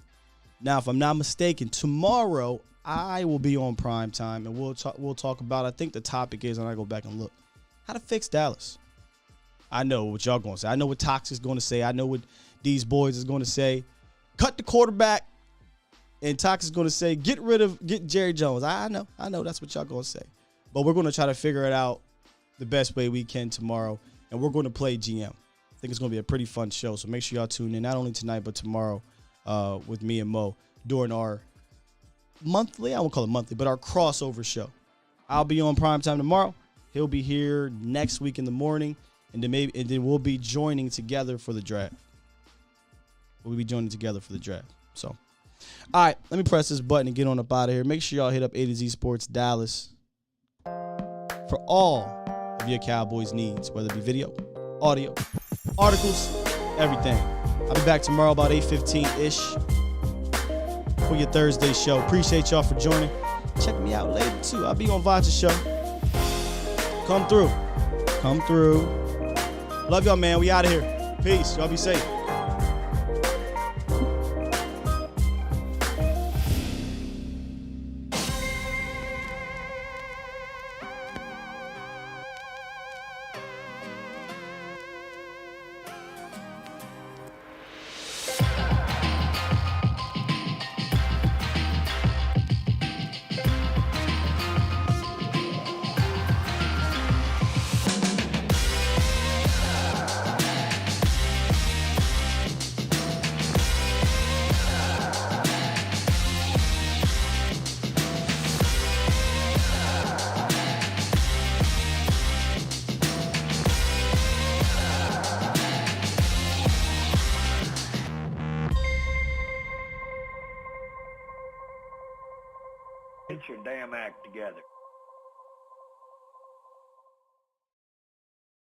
Now, if I'm not mistaken, tomorrow I will be on Primetime, and we'll talk about, I think the topic is, and I go back and look, how to fix Dallas. I know what y'all going to say. I know what Tox is going to say. I know what these boys is going to say. Cut the quarterback. And Tox is going to say, get Jerry Jones. I know that's what y'all going to say. But we're going to try to figure it out the best way we can tomorrow. And we're going to play GM. I think it's going to be a pretty fun show. So make sure y'all tune in, not only tonight, but tomorrow with me and Mo during our monthly, I won't call it monthly, but our crossover show. I'll be on Primetime tomorrow. He'll be here next week in the morning. And then we'll be joining together for the draft. We'll be joining together for the draft. So, all right, let me press this button and get on up out of here. Make sure y'all hit up A to Z Sports Dallas for all of your Cowboys needs, whether it be video, audio, articles, everything. I'll be back tomorrow about 8:15-ish for your Thursday show. Appreciate y'all for joining. Check me out later, too. I'll be on Vacha's show. Come through. Come through. Love y'all, man. We out of here. Peace. Y'all be safe. Get your damn act together.